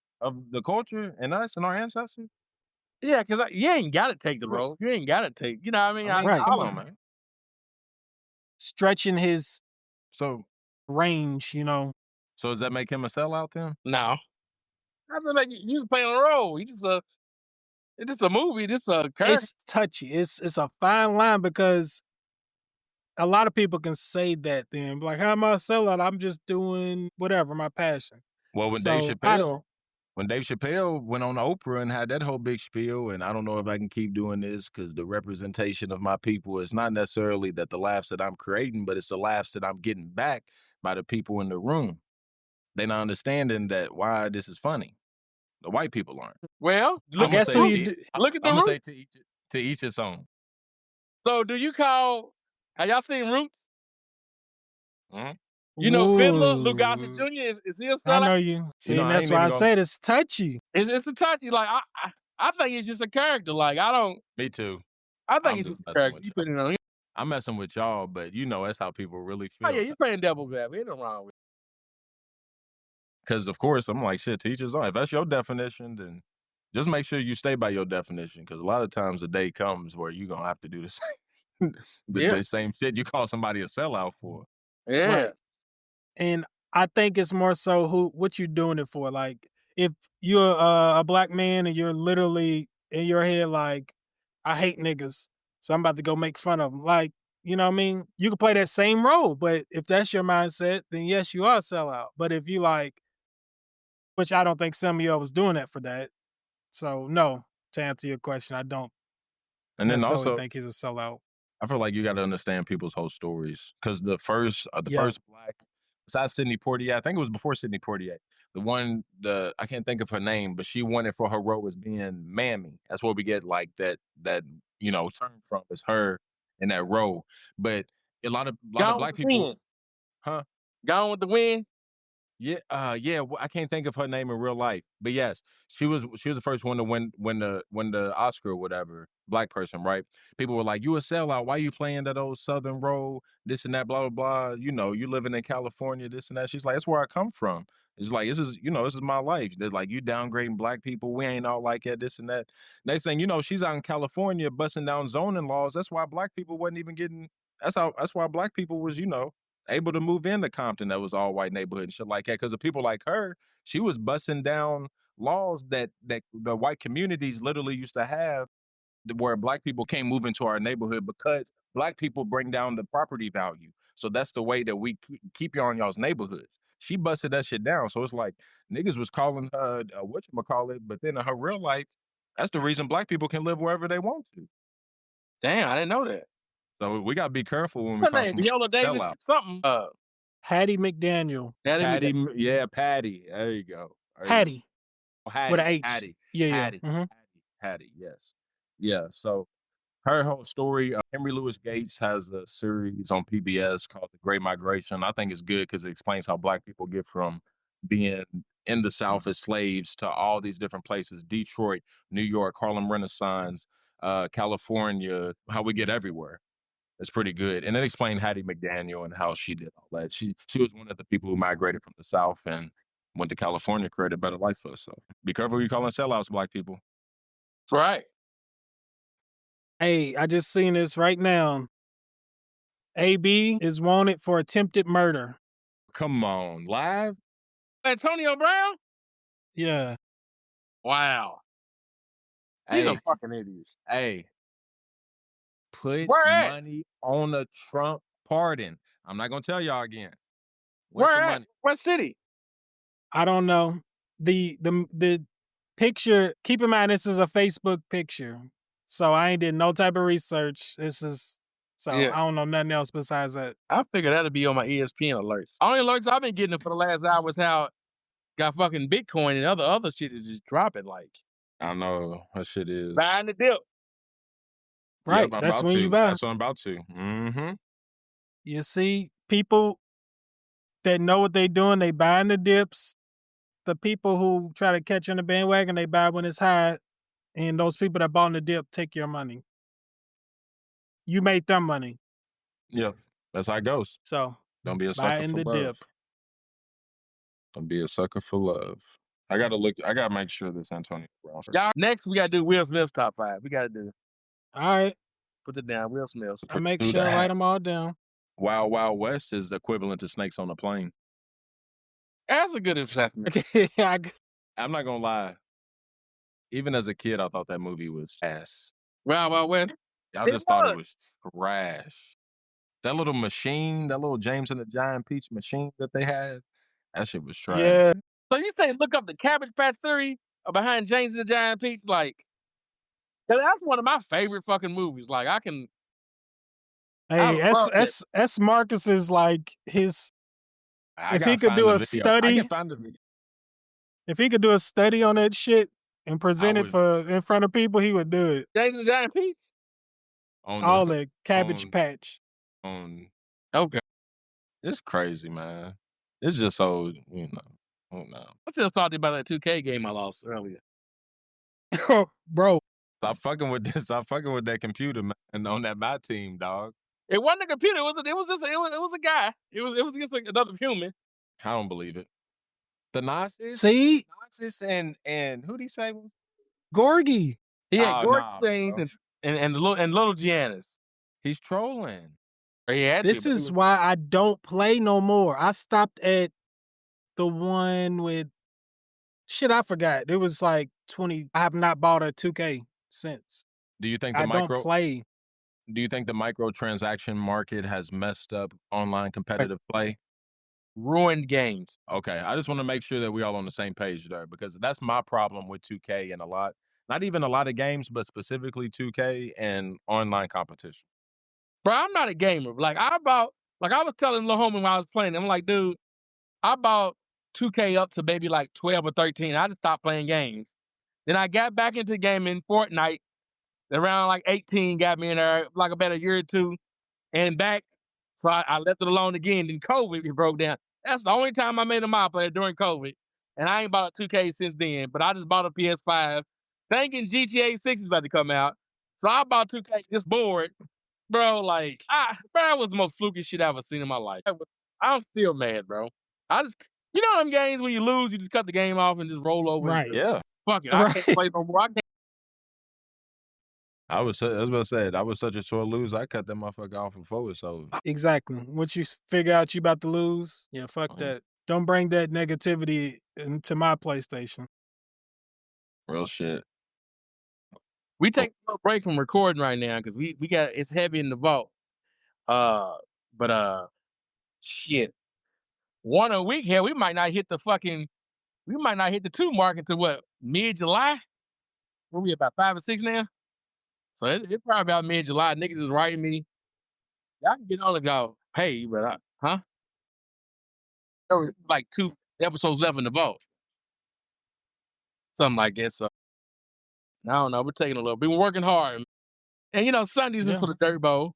S2: the culture and us and our ancestors?
S3: Yeah, because you ain't got to take the role. You ain't got to take. You know what I mean?
S4: Right.
S2: Come on, man.
S4: Stretching his
S2: So
S4: range, you know.
S2: So does that make him a sellout then?
S3: No. I feel like you just playing a role. It's just a movie. Just a character.
S4: It's touchy. It's a fine line because a lot of people can say that then. Like, how am I a sellout? I'm just doing whatever, my passion.
S2: Well, when Dave Chappelle went on Oprah and had that whole big spiel, and I don't know if I can keep doing this because the representation of my people is not necessarily that the laughs that I'm creating, but it's the laughs that I'm getting back by the people in the room. They're not understanding that why this is funny. The white people aren't.
S3: Well,
S4: I guess who you
S3: look at the
S2: I'm
S3: Roots.
S2: gonna say to each its own.
S3: So do you call? Have y'all seen Roots?
S2: Mm-hmm.
S3: You know Fiddler, Lou Gossett Jr. Is he a sellout?
S4: I know you. See, and that's why I said it's touchy.
S3: It's a touchy. Like I think it's just a character. Like I don't.
S2: Me too.
S3: I think it's just a character. You put it on.
S2: I'm messing with y'all, but that's how people really feel.
S3: Oh yeah, you're playing devil's advocate. Ain't nothing wrong with it.
S2: Because of course I'm like, shit, teachers on. If that's your definition, then just make sure you stay by your definition. Because a lot of times the day comes where you're gonna have to do the same, the same shit you call somebody a sellout for.
S3: Yeah.
S4: Right. And I think it's more so what you doing it for. Like, if you're a black man and you're literally in your head like, I hate niggas, so I'm about to go make fun of them. Like, you know what I mean? You can play that same role, but if that's your mindset, then yes, you are a sellout. But if you like, which I don't think Samuel was doing that for that. So no, to answer your question, I don't necessarily think he's a sellout.
S2: I feel like you got to understand people's whole stories because the first black, besides Sidney Poitier, I think it was before Sidney Poitier. I can't think of her name, but she won it for her role as being Mammy. That's where we get like that term from, is her in that role. But a lot of black people,
S3: Gone with the Wind.
S2: Yeah, I can't think of her name in real life, but yes, she was the first one to win the Oscar or whatever, black person, right? People were like, "You a sellout? Why you playing that old Southern role? This and that, blah blah blah. You living in California, this and that." She's like, "That's where I come from." It's like this is my life. There's like you downgrading black people. We ain't all like that, this and that. Next thing you know, she's out in California busting down zoning laws. That's why black people wasn't even getting. That's why black people was able to move into Compton that was all white neighborhood and shit like that. Because of people like her, she was busting down laws that the white communities literally used to have, where black people can't move into our neighborhood because black people bring down the property value. So that's the way that we keep you on y'all's neighborhoods. She busted that shit down. So it's like niggas was calling her whatchamacallit, but then in her real life, that's the reason black people can live wherever they want to.
S3: Damn, I didn't know that.
S2: So we gotta be careful when we call
S3: Viola Davis, something.
S4: Hattie McDaniel.
S2: Patty. There you go.
S4: Hattie. With an H.
S2: Hattie.
S4: Yeah.
S2: Hattie.
S4: Mm-hmm.
S2: Hattie. Yes. Yeah. So her whole story. Henry Louis Gates has a series on PBS called The Great Migration. I think it's good because it explains how black people get from being in the South as slaves to all these different places: Detroit, New York, Harlem Renaissance, California. How we get everywhere. It's pretty good. And it explained Hattie McDaniel and how she did all that. She was one of the people who migrated from the South and went to California, created a better life for us. So be careful who you calling sellouts, black people.
S3: That's right.
S4: Hey, I just seen this right now. AB is wanted for attempted murder.
S2: Come on, live?
S3: Antonio Brown?
S4: Yeah.
S3: Wow. He's a fucking idiot.
S2: Hey. Put money on a Trump pardon. I'm not gonna tell y'all again.
S3: Where at? Money? What city?
S4: I don't know. The picture. Keep in mind, this is a Facebook picture, so I ain't did no type of research. This is I don't know nothing else besides that.
S3: I figured that'd be on my ESPN alerts. Only alerts I've been getting for the last hour was how got fucking Bitcoin and other shit is just dropping. Like
S2: I know that shit is
S3: buying the dip.
S4: Right,
S2: yep,
S4: that's when you buy.
S2: That's what I'm about to. Mm-hmm.
S4: You see, people that know what they doing, they buying the dips. The people who try to catch on the bandwagon, they buy when it's high. And those people that bought in the dip take your money. You made them money.
S2: Yep. That's how it goes.
S4: So
S2: don't be a
S4: buy
S2: sucker
S4: in
S2: for
S4: the
S2: love.
S4: dip.
S2: Don't be a sucker for love. I gotta make sure this Antonio Brown.
S3: Y'all, next we gotta do Will Smith's top 5. We gotta do.
S4: All right.
S3: Put it down, Will Smith.
S4: I make sure I write them all down.
S2: Wild Wild West is equivalent to Snakes on a Plane.
S3: That's a good assessment.
S2: I'm not gonna lie. Even as a kid, I thought that movie was ass.
S3: Wild Wild West.
S2: I just thought it was trash. That little machine, that little James and the Giant Peach machine that they had, that shit was trash.
S4: Yeah.
S3: So you say look up the Cabbage Patch theory behind James and the Giant Peach? Like, that's one of my favorite fucking movies. Like, I can.
S4: Hey, S. Marcus is like his. If he could do a study, if he could do a study on that shit and present it in front of people, he would do it.
S3: James and the Giant Peach?
S4: All the Cabbage Patch.
S3: Okay.
S2: It's crazy, man. It's just so,
S3: I'm still salty about that 2K game I lost earlier.
S4: Bro.
S2: Stop fucking with this. Stop fucking with that computer, man, on that my team, dog.
S3: It wasn't a computer. It was a guy. It was against another human.
S2: I don't believe it. The Nazis?
S4: See?
S2: Nazis and who'd he say was?
S4: Gorgie.
S3: He had Gorgie and little Giannis.
S2: He's trolling.
S4: This is why I don't play no more. I stopped at the one with shit. I forgot. It was like 20. I have not bought a 2K since.
S2: Do you think
S4: I don't play?
S2: Do you think the microtransaction market has messed up online competitive play?
S3: Ruined games.
S2: Okay, I just want to make sure that we all on the same page there, because that's my problem with 2K and not even a lot of games, but specifically 2K and online competition.
S3: Bro, I'm not a gamer. Like I was telling Lil Homie when I was playing, I'm like, dude, I bought 2K up to maybe like 12 or 13. I just stopped playing games. Then I got back into gaming Fortnite. Around like 18 got me in there like about a year or two and back. So I left it alone again. Then COVID broke down. That's the only time I made a mod player during COVID. And I ain't bought a 2K since then, but I just bought a PS5 thinking GTA 6 is about to come out. So I bought 2K just bored. Bro, like, that was the most fluky shit I've ever seen in my life. I'm still mad, bro. You know them games when you lose, you just cut the game off and just roll over.
S4: Right.
S2: Yeah.
S3: Fuck it. I can't play no more.
S2: I was about to say, I was such a sore loser. I cut that motherfucker off before it's over.
S4: Exactly. Once you figure out you about to lose, yeah, fuck that. Don't bring that negativity into my PlayStation.
S2: Real shit.
S3: We take a break from recording right now because we got it's heavy in the vault. Shit. One a week here, we might not hit the 2 mark until what, mid-July? What we about 5 or 6 now? So it's probably about mid-July. Niggas is writing me. Y'all can get on and go, hey, but there was like 2 episodes left in the vault. Something like that. So I don't know. We're taking a little. We've been working hard. And Sundays is for the Dirt Bowl.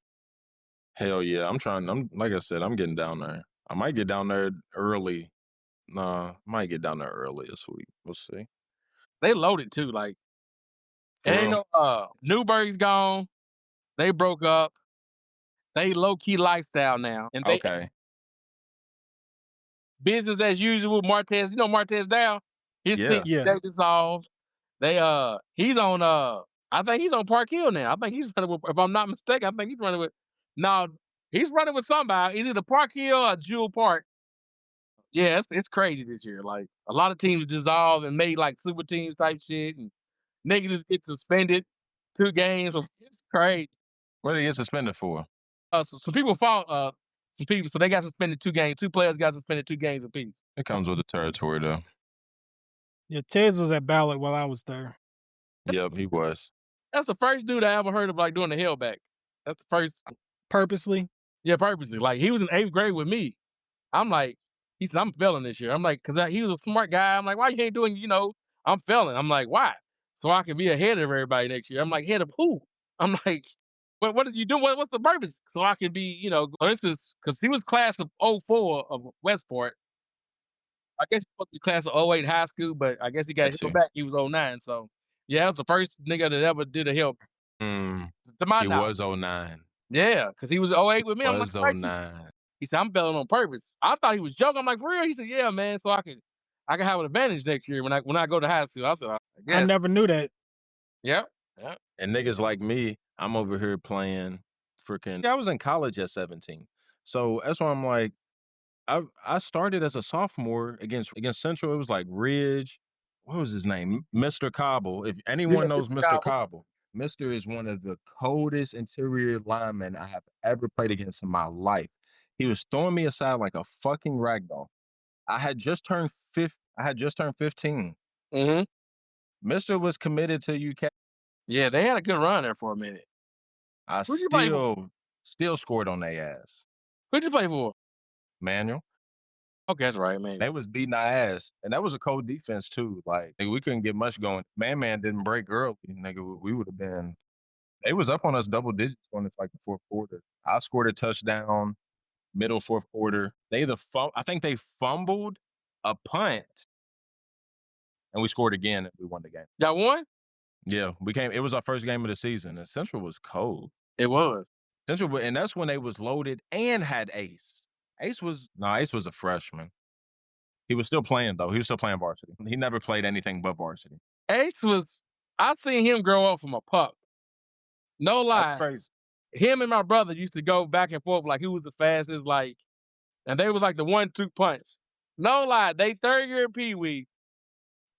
S2: Hell yeah. I'm like I said, I'm getting down there. I might get down there early. Nah, I might get down there early this week. We'll see.
S3: They loaded too. Like, ain't no Newberg's gone. They broke up. They low-key lifestyle now. And business as usual. Martez, Martez down. His team, they dissolved. He's on I think he's on Park Hill now. I think he's running with, if I'm not mistaken, I think he's running with he's running with somebody. Is it the Park Hill or Jewel Park? Yeah, it's crazy this year. Like a lot of teams dissolved and made like super teams type shit, and niggas just get suspended 2 games. It's crazy.
S2: What did he get suspended for?
S3: Some people fought some people, so they got suspended 2 games. 2 players got suspended 2 games apiece.
S2: It comes with the territory, though.
S4: Yeah, Tez was at ballot while I was there.
S2: Yep, he was.
S3: That's the first dude I ever heard of like doing the hellback. That's the first.
S4: Purposely? Yeah,
S3: purposely. Like he was in 8th grade with me. I'm like, he said, I'm failing this year. I'm like, because he was a smart guy. I'm like, why you ain't doing, I'm failing. I'm like, why? So I can be ahead of everybody next year. I'm like, head of who? I'm like, What did you do? What's the purpose? So I could be, this was because he was class of '04 of Westport. I guess he was supposed to be class of '08 high school, but I guess he got held back. He was '09. So yeah, that was the first nigga that ever did a help. To my knowledge.
S2: He was '09.
S3: Yeah, because he was '08 with me. I'm like,
S2: was '09.
S3: he said, I'm belling on purpose. I thought he was joking. I'm like, for real? He said, yeah, man, so I can have an advantage next year when I go to high school. I said,
S4: I never knew that.
S3: Yep.
S2: And niggas like me, I'm over here playing freaking. I was in college at 17. So that's why I'm like, I started as a sophomore against Central. It was like Ridge. What was his name? Mr. Cobble. If anyone knows Mr. Cobble, Mr. is one of the coldest interior linemen I have ever played against in my life. He was throwing me aside like a fucking ragdoll. I had just turned 15.
S3: Mm-hmm.
S2: Mr. was committed to UK.
S3: Yeah, they had a good run there for a minute.
S2: I still scored on their ass.
S3: Who'd you play for?
S2: Manual.
S3: Okay, that's right, man.
S2: They was beating our ass. And that was a cold defense too. Like, nigga, we couldn't get much going. Man didn't break early. Nigga, we would have been. They was up on us double digits on it's like the fourth quarter. I scored a touchdown, middle fourth quarter. I think they fumbled a punt. And we scored again and we won the game.
S3: Y'all won?
S2: Yeah, it was our first game of the season. And Central was cold.
S3: It was.
S2: Central, and that's when they was loaded and had Ace. Ace was a freshman. He was still playing, though. He was still playing varsity. He never played anything but varsity.
S3: I seen him grow up from a pup. No lie.
S2: That's crazy.
S3: Him and my brother used to go back and forth like who was the fastest, and they was like the 1-2 punch. No lie, they third year Pee Wee.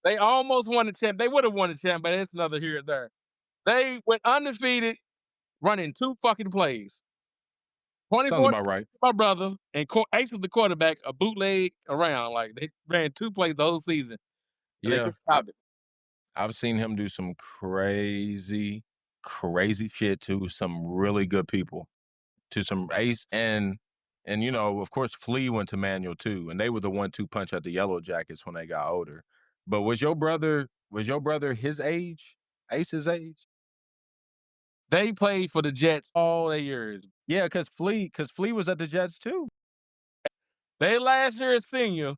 S3: They almost won the champ. They would have won the champ, but it's another here and there. They went undefeated, running 2 fucking plays.
S2: Sounds about right.
S3: My brother and Ace was the quarterback, a bootleg around. Like they ran 2 plays the whole season.
S2: Yeah, I've seen him do some crazy shit to some really good people, to some Ace and of course Flea went to Manual too, and they were the 1-2 punch at the Yellow Jackets when they got older. But was your brother his age, Ace's age?
S3: They played for the Jets all their years.
S2: Yeah, because Flea was at the Jets too.
S3: They last year as senior,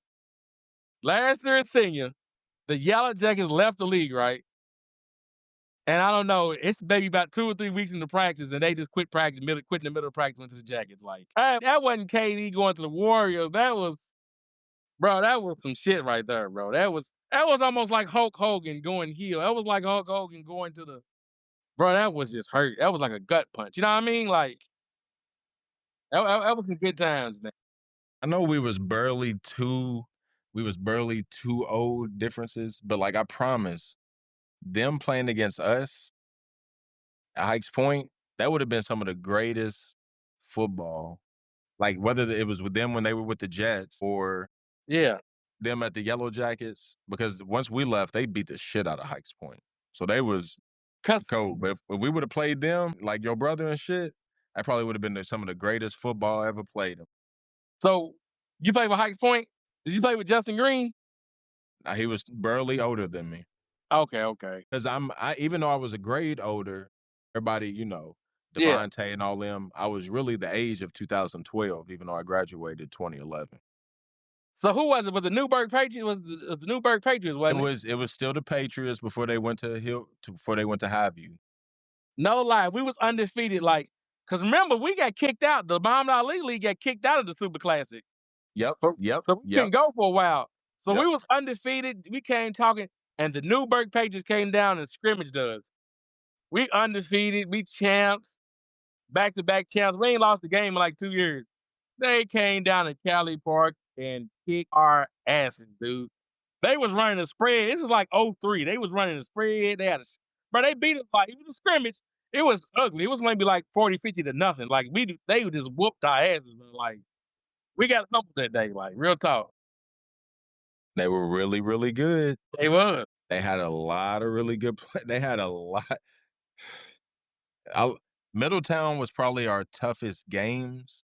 S3: the Yellow Jackets left the league, right? And I don't know, it's maybe about 2 or 3 weeks into practice, and they just quit practice, quit in the middle of practice, went to the Jackets. Like, that wasn't KD going to the Warriors. That was some shit right there, bro. That was almost like Hulk Hogan going heel. That was like Hulk Hogan going to the, bro, that was just hurt. That was like a gut punch. You know what I mean? Like, that was some good times, man.
S2: I know we was barely 2 old differences, but like I promise, them playing against us at Hikes Point, that would have been some of the greatest football. Like whether it was with them when they were with the Jets or them at the Yellow Jackets, because once we left, they beat the shit out of Hikes Point. So they was cold. But if we would have played them, like your brother and shit, that probably would have been some of the greatest football I ever played.
S3: So you played with Hikes Point? Did you play with Justin Green?
S2: He was barely older than me.
S3: Okay.
S2: Because even though I was a grade older, everybody, Devontae and all them, I was really the age of 2012, even though I graduated 2011.
S3: So who was it? Was it Newburgh Patriots? Was the Newburgh Patriots? Wasn't it?
S2: It was still the Patriots before they went to Highview.
S3: No lie, we was undefeated. Like, cause remember we got kicked out. The Muhammad Ali League got kicked out of the Super Classic.
S2: Yep.
S3: So we couldn't go for a while. So we was undefeated. We came talking, and the Newburgh Patriots came down and scrimmaged us. We undefeated. We champs, back-to-back champs. We ain't lost the game in like 2 years. They came down to Cali Park and kicked our asses, dude. They was running a spread. This was like 03. They was running a spread. They beat us like, it was a scrimmage. It was ugly. It was maybe like 40-50 to nothing. Like they just whooped our asses. Like, we got humbled that day. Like, real talk.
S2: They were really, really good.
S3: They was.
S2: They had a lot of really good play. They had a lot. Middletown was probably our toughest games,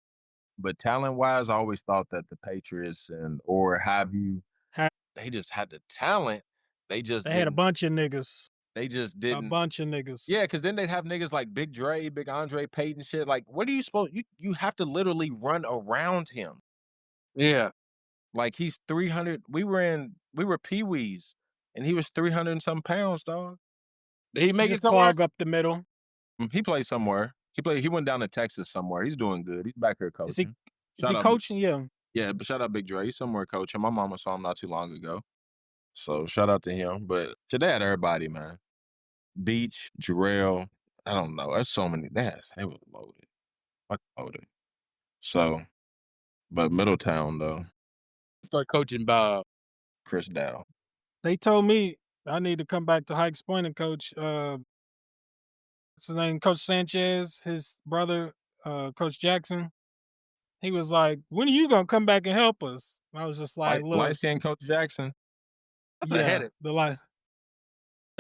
S2: but talent-wise, I always thought that the Patriots or Highview, they just had the talent. They
S4: had a bunch of niggas.
S2: They just
S4: A
S2: didn't.
S4: bunch of niggas.
S2: Yeah, because then they'd have niggas like Big Dre, Big Andre, Payton shit. Like, what are you supposed? You have to literally run around him.
S3: Yeah.
S2: Like he's 300. We were peewees, and he was 300 and some pounds, dog.
S3: Did he make
S4: Just
S3: it somewhere?
S4: clog up the middle.
S2: He played somewhere. He went down to Texas somewhere. He's doing good. He's back here coaching.
S4: Is he coaching? Yeah.
S2: Yeah, but shout out Big Dre. He's somewhere coaching. My mama saw him not too long ago. So shout out to him. But today had everybody, man. Beach, Jarrell. I don't know. That's so many. They was loaded. Fucking loaded. So, but Middletown though.
S3: Start coaching Bob.
S2: Chris Dow.
S4: They told me I need to come back to Hikes Point and coach. What's his name? Coach Sanchez, his brother, Coach Jackson. He was like, "When are you gonna come back and help us?" And I was just like, "Look,
S2: light-skinned Coach Jackson."
S3: That's a headache.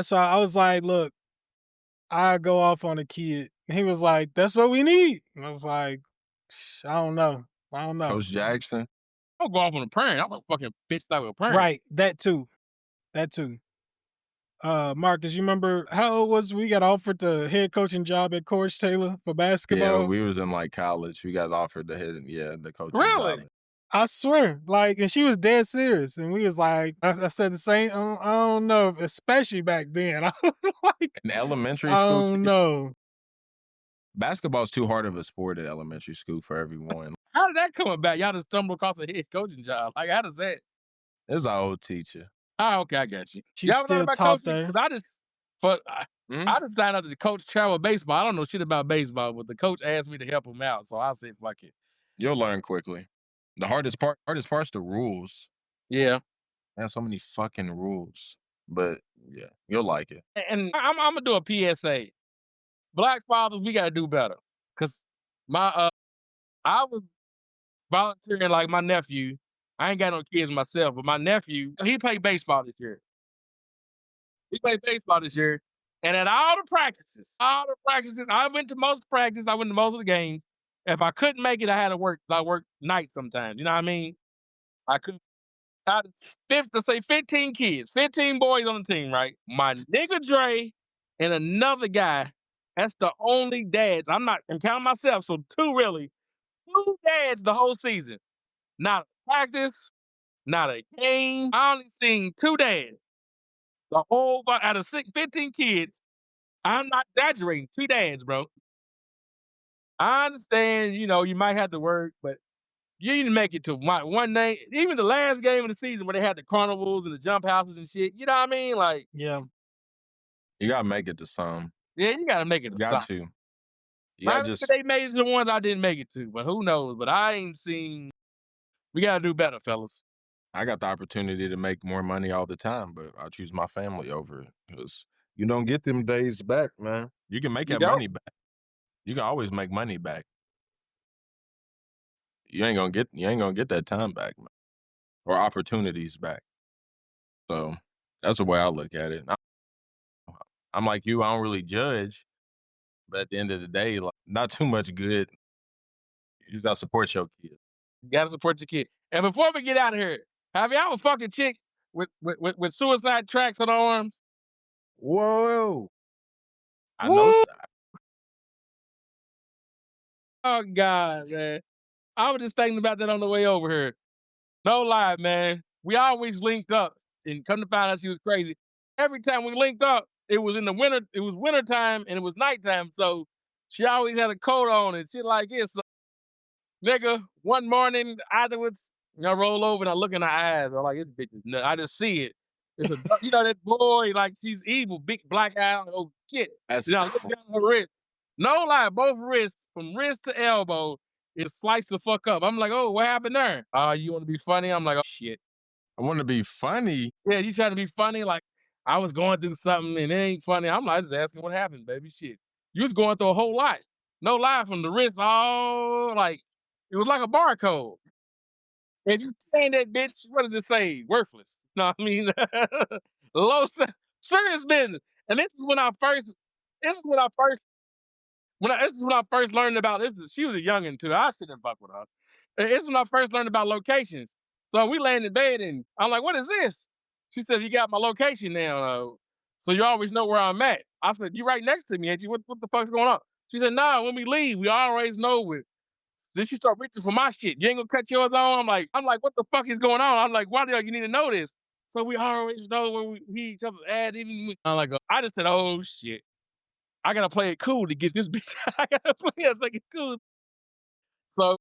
S4: So I was like, "Look, I go off on a kid." And he was like, "That's what we need." And I was like, "I don't know.
S2: Coach Jackson.
S3: I'll go off on a parent. I'm a fucking bitch like a parent.
S4: Right, that too. Marcus, you remember how old was we got offered the head coaching job at Coach Taylor for basketball?
S2: Yeah, we was in like college. We got offered the coaching
S3: Really?
S2: job.
S4: I swear, like, and she was dead serious, and we was like, I said the same. I don't know, especially back then. I was like,
S2: in elementary school.
S4: I don't know.
S2: Basketball's too hard of a sport at elementary school for everyone.
S3: How did that come about? Y'all just stumbled across a head coaching job. Like, how does that?
S2: It's our old teacher.
S3: Oh, okay, I got you.
S4: She
S3: Y'all
S4: still
S3: about
S4: taught
S3: coaching?
S4: there.
S3: 'Cause I just signed up to coach travel baseball. I don't know shit about baseball, but the coach asked me to help him out, so I said, fuck it.
S2: You'll learn quickly. The hardest part's the rules.
S3: Yeah.
S2: There's so many fucking rules. But yeah, you'll like it.
S3: And I'm gonna do a PSA. Black fathers, we gotta do better. Cause I was volunteering like my nephew. I ain't got no kids myself, but my nephew, he played baseball this year. And at all the practices, I went to most practices, I went to most of the games. If I couldn't make it, I had to work. I worked nights sometimes. You know what I mean? I couldn't. Out of 15 kids, 15 boys on the team, right? My nigga Dre and another guy. That's the only dads. I'm counting myself, so two dads the whole season. Not a practice, not a game. I only seen two dads. The whole out of 15 kids, I'm not exaggerating. Two dads, bro. I understand, you might have to work, but you didn't make it to one day, even the last game of the season where they had the carnivals and the jump houses and shit. You know what I mean? Like,
S4: yeah,
S2: you gotta make it to some.
S3: Yeah, you gotta make it to
S2: Got
S3: some.
S2: to. Yeah,
S3: They made it to the ones I didn't make it to, but who knows? But I ain't seen. We gotta do better, fellas.
S2: I got the opportunity to make more money all the time, but I choose my family over it because you don't get them days back, man. You can make that money back. You can always make money back. You ain't gonna get that time back, man, or opportunities back. So that's the way I look at it. I'm like you. I don't really judge, but at the end of the day, like, not too much good. You just gotta support your kid.
S3: You gotta support your kid. And before we get out of here, have y'all ever fucked a chick with suicide tracks on her arms?
S2: Whoa! I know.
S3: Oh God, man! I was just thinking about that on the way over here. No lie, man. We always linked up, and come to find out she was crazy. Every time we linked up, it was in the winter. It was wintertime and it was nighttime, so she always had a coat on and shit like this. So, nigga, one morning afterwards, I roll over and I look in her eyes. I'm like, this bitch is nuts. I just see it. It's that boy, like she's evil, big black eye. Oh shit! I look down her wrist. No lie, both wrists, from wrist to elbow, it sliced the fuck up. I'm like, oh, what happened there? You want to be funny? I'm like, oh shit.
S2: I want to be funny.
S3: Yeah, you trying to be funny? Like, I was going through something and it ain't funny. I'm like, just asking what happened, baby. Shit. You was going through a whole lot. No lie, from the wrist, all like, it was like a barcode. If you saying that bitch, what does it say? Worthless. You know what I mean? Serious business. And this is when I first learned about this. She was a youngin' too. I shouldn't fuck with her. This is when I first learned about locations. So we laying in bed and I'm like, what is this? She said, you got my location now. so you always know where I'm at. I said, you right next to me, ain't you? What the fuck's going on? She said, nah, when we leave, we always know where. Then she start reaching for my shit. You ain't gonna cut yours on? I'm like, what the fuck is going on? I'm like, why do you need to know this? So we always know where we each other at. I just said, oh shit. I gotta play it cool to get this bitch. I gotta play it like it's cool. So,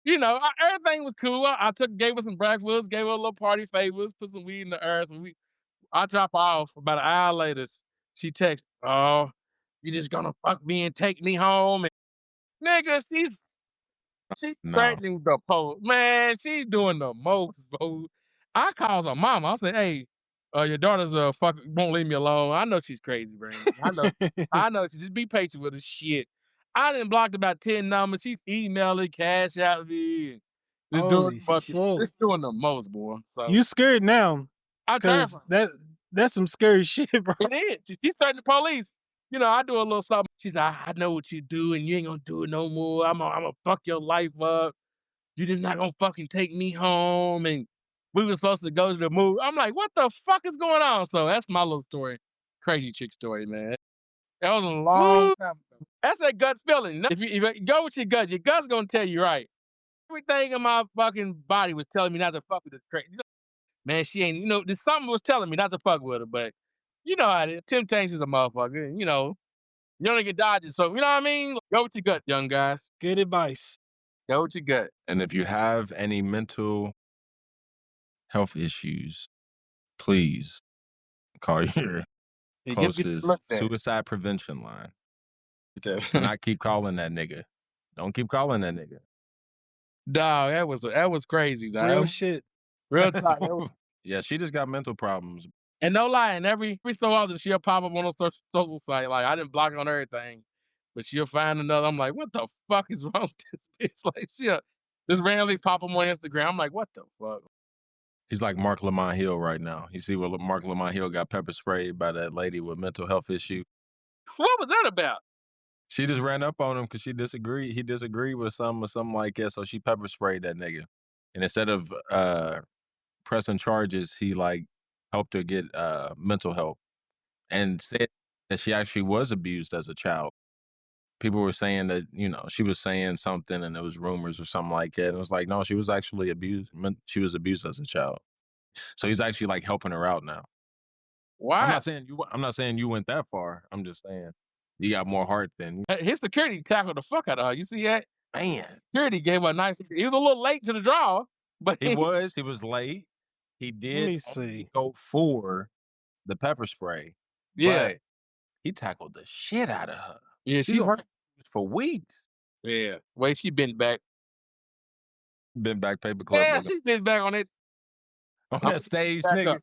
S3: everything was cool. I gave her some breakfast, gave her a little party favors, put some weed in the earth. I drop off. About an hour later, she texts, "Oh, you just gonna fuck me and take me home?" And nigga, she's
S2: No.
S3: threatening the post. Man, she's doing the most, bro. I calls her mama. I said, "Hey, your daughter's won't leave me alone. I know she's crazy, brain. I know. She just be patient with her shit." I done blocked about 10 numbers. She's emailing, cash out me. Just
S4: Holy shit.
S3: just doing the most, boy. So
S4: You scared now.
S3: I'm
S4: Cause
S3: terrified.
S4: that's some scary shit, bro.
S3: It is. She's threatening the police. I do a little something. She's like, I know what you do, and you ain't gonna do it no more. I'm gonna fuck your life up. You just not gonna fucking take me home. And we were supposed to go to the movie. I'm like, what the fuck is going on? So that's my little story. Crazy chick story, man. That was a long time ago. That's that gut feeling. If you go with your gut's gonna tell you right. Everything in my fucking body was telling me not to fuck with this crazy. Man, she ain't, something was telling me not to fuck with her, but you know how it is. Temptation's a motherfucker. You only get dodges. So, you know what I mean? Go with your gut, young guys.
S4: Good advice.
S3: Go with your gut.
S2: And if you have any mental health issues, please call your closest suicide prevention line. Do not keep calling that nigga. Don't keep calling that nigga.
S3: Dog, that was crazy, dog.
S4: Real shit.
S3: Real talk.
S2: Yeah, she just got mental problems.
S3: And no lying, every so often she'll pop up on a social site. Like, I didn't block her on everything, but she'll find another. I'm like, what the fuck is wrong with this bitch? Like, she'll just randomly pop up on Instagram. I'm like, what the fuck?
S2: He's like Mark Lamont Hill right now. You see what Mark Lamont Hill got pepper sprayed by that lady with mental health issue.
S3: What was that about?
S2: She just ran up on him because she disagreed. He disagreed with something like that. So she pepper sprayed that nigga. And instead of pressing charges, he helped her get mental help and said that she actually was abused as a child. People were saying that, she was saying something and it was rumors or something like that. And it was like, no, she was actually abused. She was abused as a child. So he's actually helping her out now.
S3: Why?
S2: I'm not saying you went that far. I'm just saying you got more heart than
S3: his security tackled the fuck out of her. You see that?
S2: Man.
S3: Security gave her a nice. He was a little late to the draw, but
S2: he was late. He did go for the pepper spray.
S3: Yeah.
S2: But he tackled the shit out of her.
S3: Yeah, she's hurt
S2: for weeks.
S3: Yeah. Wait, she bent back.
S2: Bent back paperclip.
S3: Yeah, she's bent back on it.
S2: On that stage, nigga.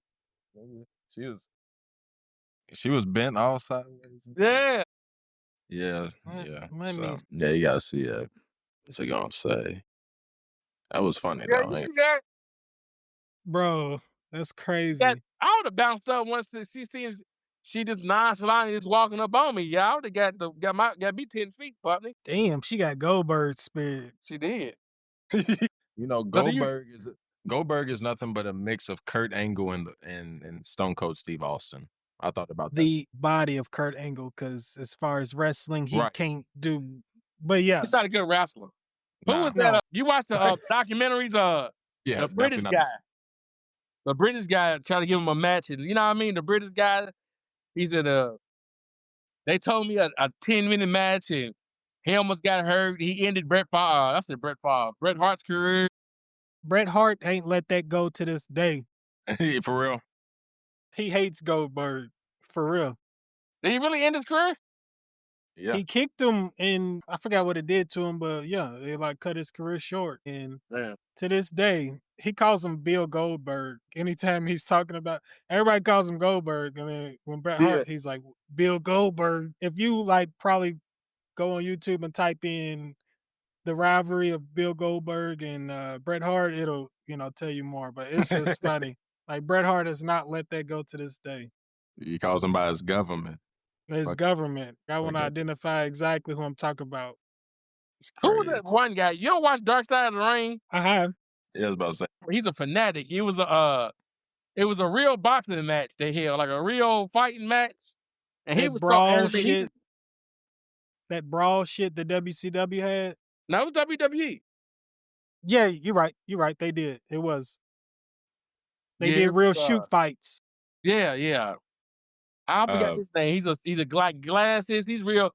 S2: She was bent all sideways.
S3: Yeah.
S2: Yeah. So, yeah, you gotta see that. What's it gonna say? That was funny though.
S3: You see that?
S4: Bro, that's crazy.
S3: I would have bounced up once she sees she just nonchalantly just walking up on me. Yeah, I would have got me 10 feet, partner.
S4: Damn, she got Goldberg spirit.
S3: She did.
S2: Goldberg is nothing but a mix of Kurt Angle and Stone Cold Steve Austin. I thought about
S4: the body of Kurt Angle, because as far as wrestling, he can't do. But yeah,
S3: he's not a good wrestler. Who was that? You watched the documentaries?
S2: Yeah,
S3: the British guy. The British guy tried to give him a match, and you know what I mean. The British guy, he said, they told me a 10-minute match, and he almost got hurt. He ended Bret Hart's career.
S4: Bret Hart ain't let that go to this day.
S2: For real.
S4: He hates Goldberg. For real.
S3: Did he really end his career?
S2: Yeah.
S4: He kicked him, and I forgot what it did to him, but yeah, it cut his career short. And to this day, he calls him Bill Goldberg. Anytime he's talking about, everybody calls him Goldberg. And then when Bret Hart, he's like, Bill Goldberg. If you probably go on YouTube and type in the rivalry of Bill Goldberg and Bret Hart, it'll, tell you more. But it's just funny. Bret Hart has not let that go to this day.
S2: He calls him by his government.
S4: His government. I want to identify exactly who I'm talking about.
S3: Who was that one guy? You ever watch Dark Side of the Ring?
S4: I have.
S2: Yeah, I was about to say.
S3: He's a fanatic. It It was a real boxing match they held, like a real fighting match. And he
S4: That
S3: was so
S4: brawl
S3: animated.
S4: shit. That brawl shit the WCW had.
S3: No, it was WWE.
S4: Yeah, you're right. You're right. They did. It was. They
S3: Yeah,
S4: did
S3: it
S4: real
S3: was,
S4: shoot fights.
S3: Yeah. I forgot his name. He's a glasses. He's real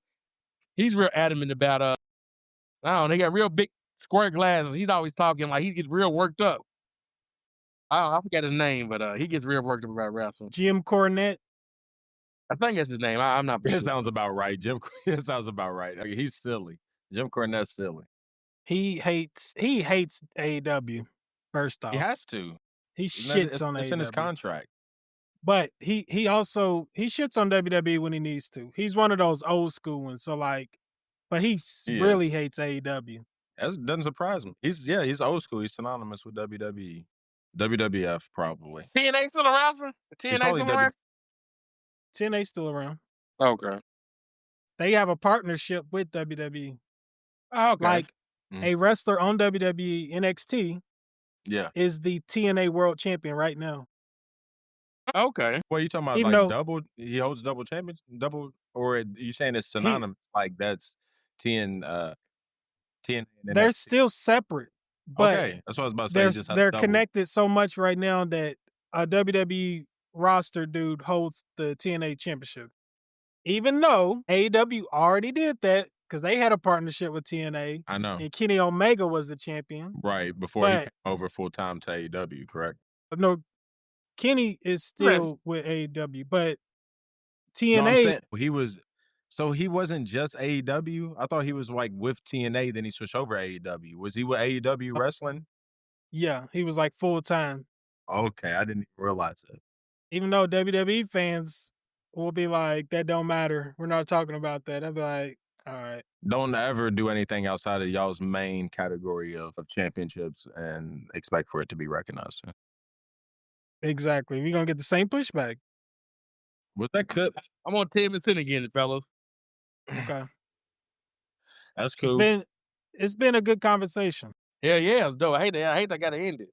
S3: adamant about I don't know, they got real big square glasses. He's always talking like he gets real worked up. I forgot his name, but he gets real worked up about wrestling.
S4: Jim Cornette.
S3: I think that's his name. I'm not.
S2: It sounds about right. It sounds about right. I mean, he's silly. Jim Cornette's silly.
S4: He hates AEW. First off,
S2: He has to.
S4: He shits on AEW.
S2: It's in his contract.
S4: But he also shits on WWE when he needs to. He's one of those old school ones. So like, but he really hates AEW.
S2: That doesn't surprise me. He's old school. He's synonymous with WWE. WWF probably.
S3: TNA still around? TNA still around?
S4: TNA still around.
S3: Okay.
S4: They have a partnership with WWE.
S3: Oh, okay.
S4: Like a wrestler on WWE NXT is the TNA World Champion right now.
S3: Okay.
S2: What are you talking about?
S4: Even
S2: like double? He holds double champions? Or you saying it's synonymous? Like that's TNA.
S4: They're still separate. But
S2: okay, that's what I was about to say.
S4: They're connected so much right now that a WWE roster dude holds the TNA Championship. Even though AEW already did that because they had a partnership with TNA.
S2: I know.
S4: And Kenny Omega was the champion.
S2: Right, before he came over full time to AEW, correct?
S4: No, Kenny is still with AEW, but TNA.
S2: No, he wasn't just AEW. I thought he was like with TNA, then he switched over to AEW. Was he with AEW wrestling?
S4: Yeah, he was like full time.
S2: Okay, I didn't even realize that.
S4: Even though WWE fans will be like, that don't matter. We're not talking about that. I'd be like, all right.
S2: Don't ever do anything outside of y'all's main category of championships and expect for it to be recognized.
S4: Exactly. We're going to get the same pushback.
S2: Was that clip?
S3: I'm on 10 minutes in again, fellas.
S4: Okay.
S2: That's cool.
S4: It's been a good conversation.
S3: Yeah, it's dope. I hate I gotta end it.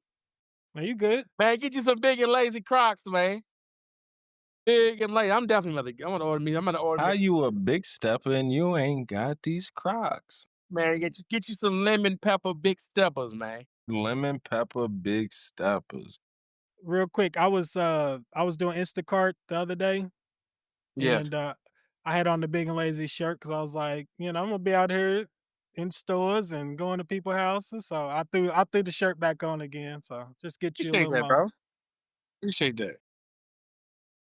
S4: Are you good?
S3: Man, get you some big and lazy Crocs, man. Big and lazy. I'm definitely I'm gonna order me. I'm gonna order.
S2: How you a big stepper and you ain't got these Crocs?
S3: Man, get you some lemon pepper big steppers, man.
S2: Lemon pepper big steppers.
S4: Real quick, I was doing Instacart the other day.
S3: Yeah.
S4: And I had on the Big and Lazy shirt because I was like, I'm gonna be out here in stores and going to people's houses. So I threw the shirt back on again. So just get you a little more.
S3: Bro. Appreciate that.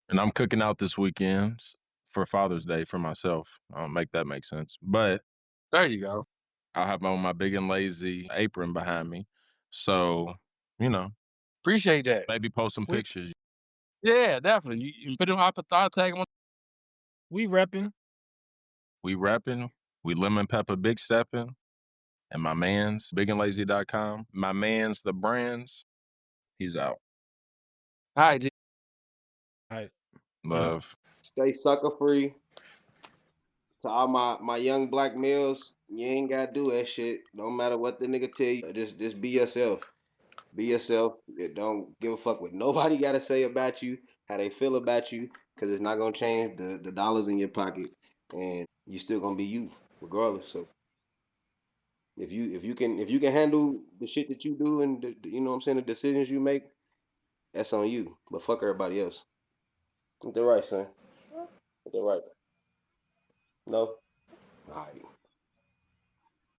S2: And I'm cooking out this weekend for Father's Day for myself. I'll make that make sense. But
S3: there you go.
S2: I'll have on my Big and Lazy apron behind me. So,
S3: appreciate that.
S2: Maybe post some pictures.
S3: Yeah, definitely. You put them I'll tag them on.
S4: We repping.
S2: We lemon pepper big stepping. And my man's BigandLazy.com. My man's the brands. He's out.
S3: All right, G.
S4: All right.
S2: Love.
S5: Stay sucker free. To all my young black males, you ain't gotta do that shit. Don't matter what the nigga tell you. Just be yourself. Be yourself. Don't give a fuck what nobody gotta say about you, how they feel about you, because it's not gonna change the dollars in your pocket, and you still gonna be you regardless. So if you can handle the shit that you do and the decisions you make, that's on you. But fuck everybody else. Ain't that right, son? Ain't that right? No? All right.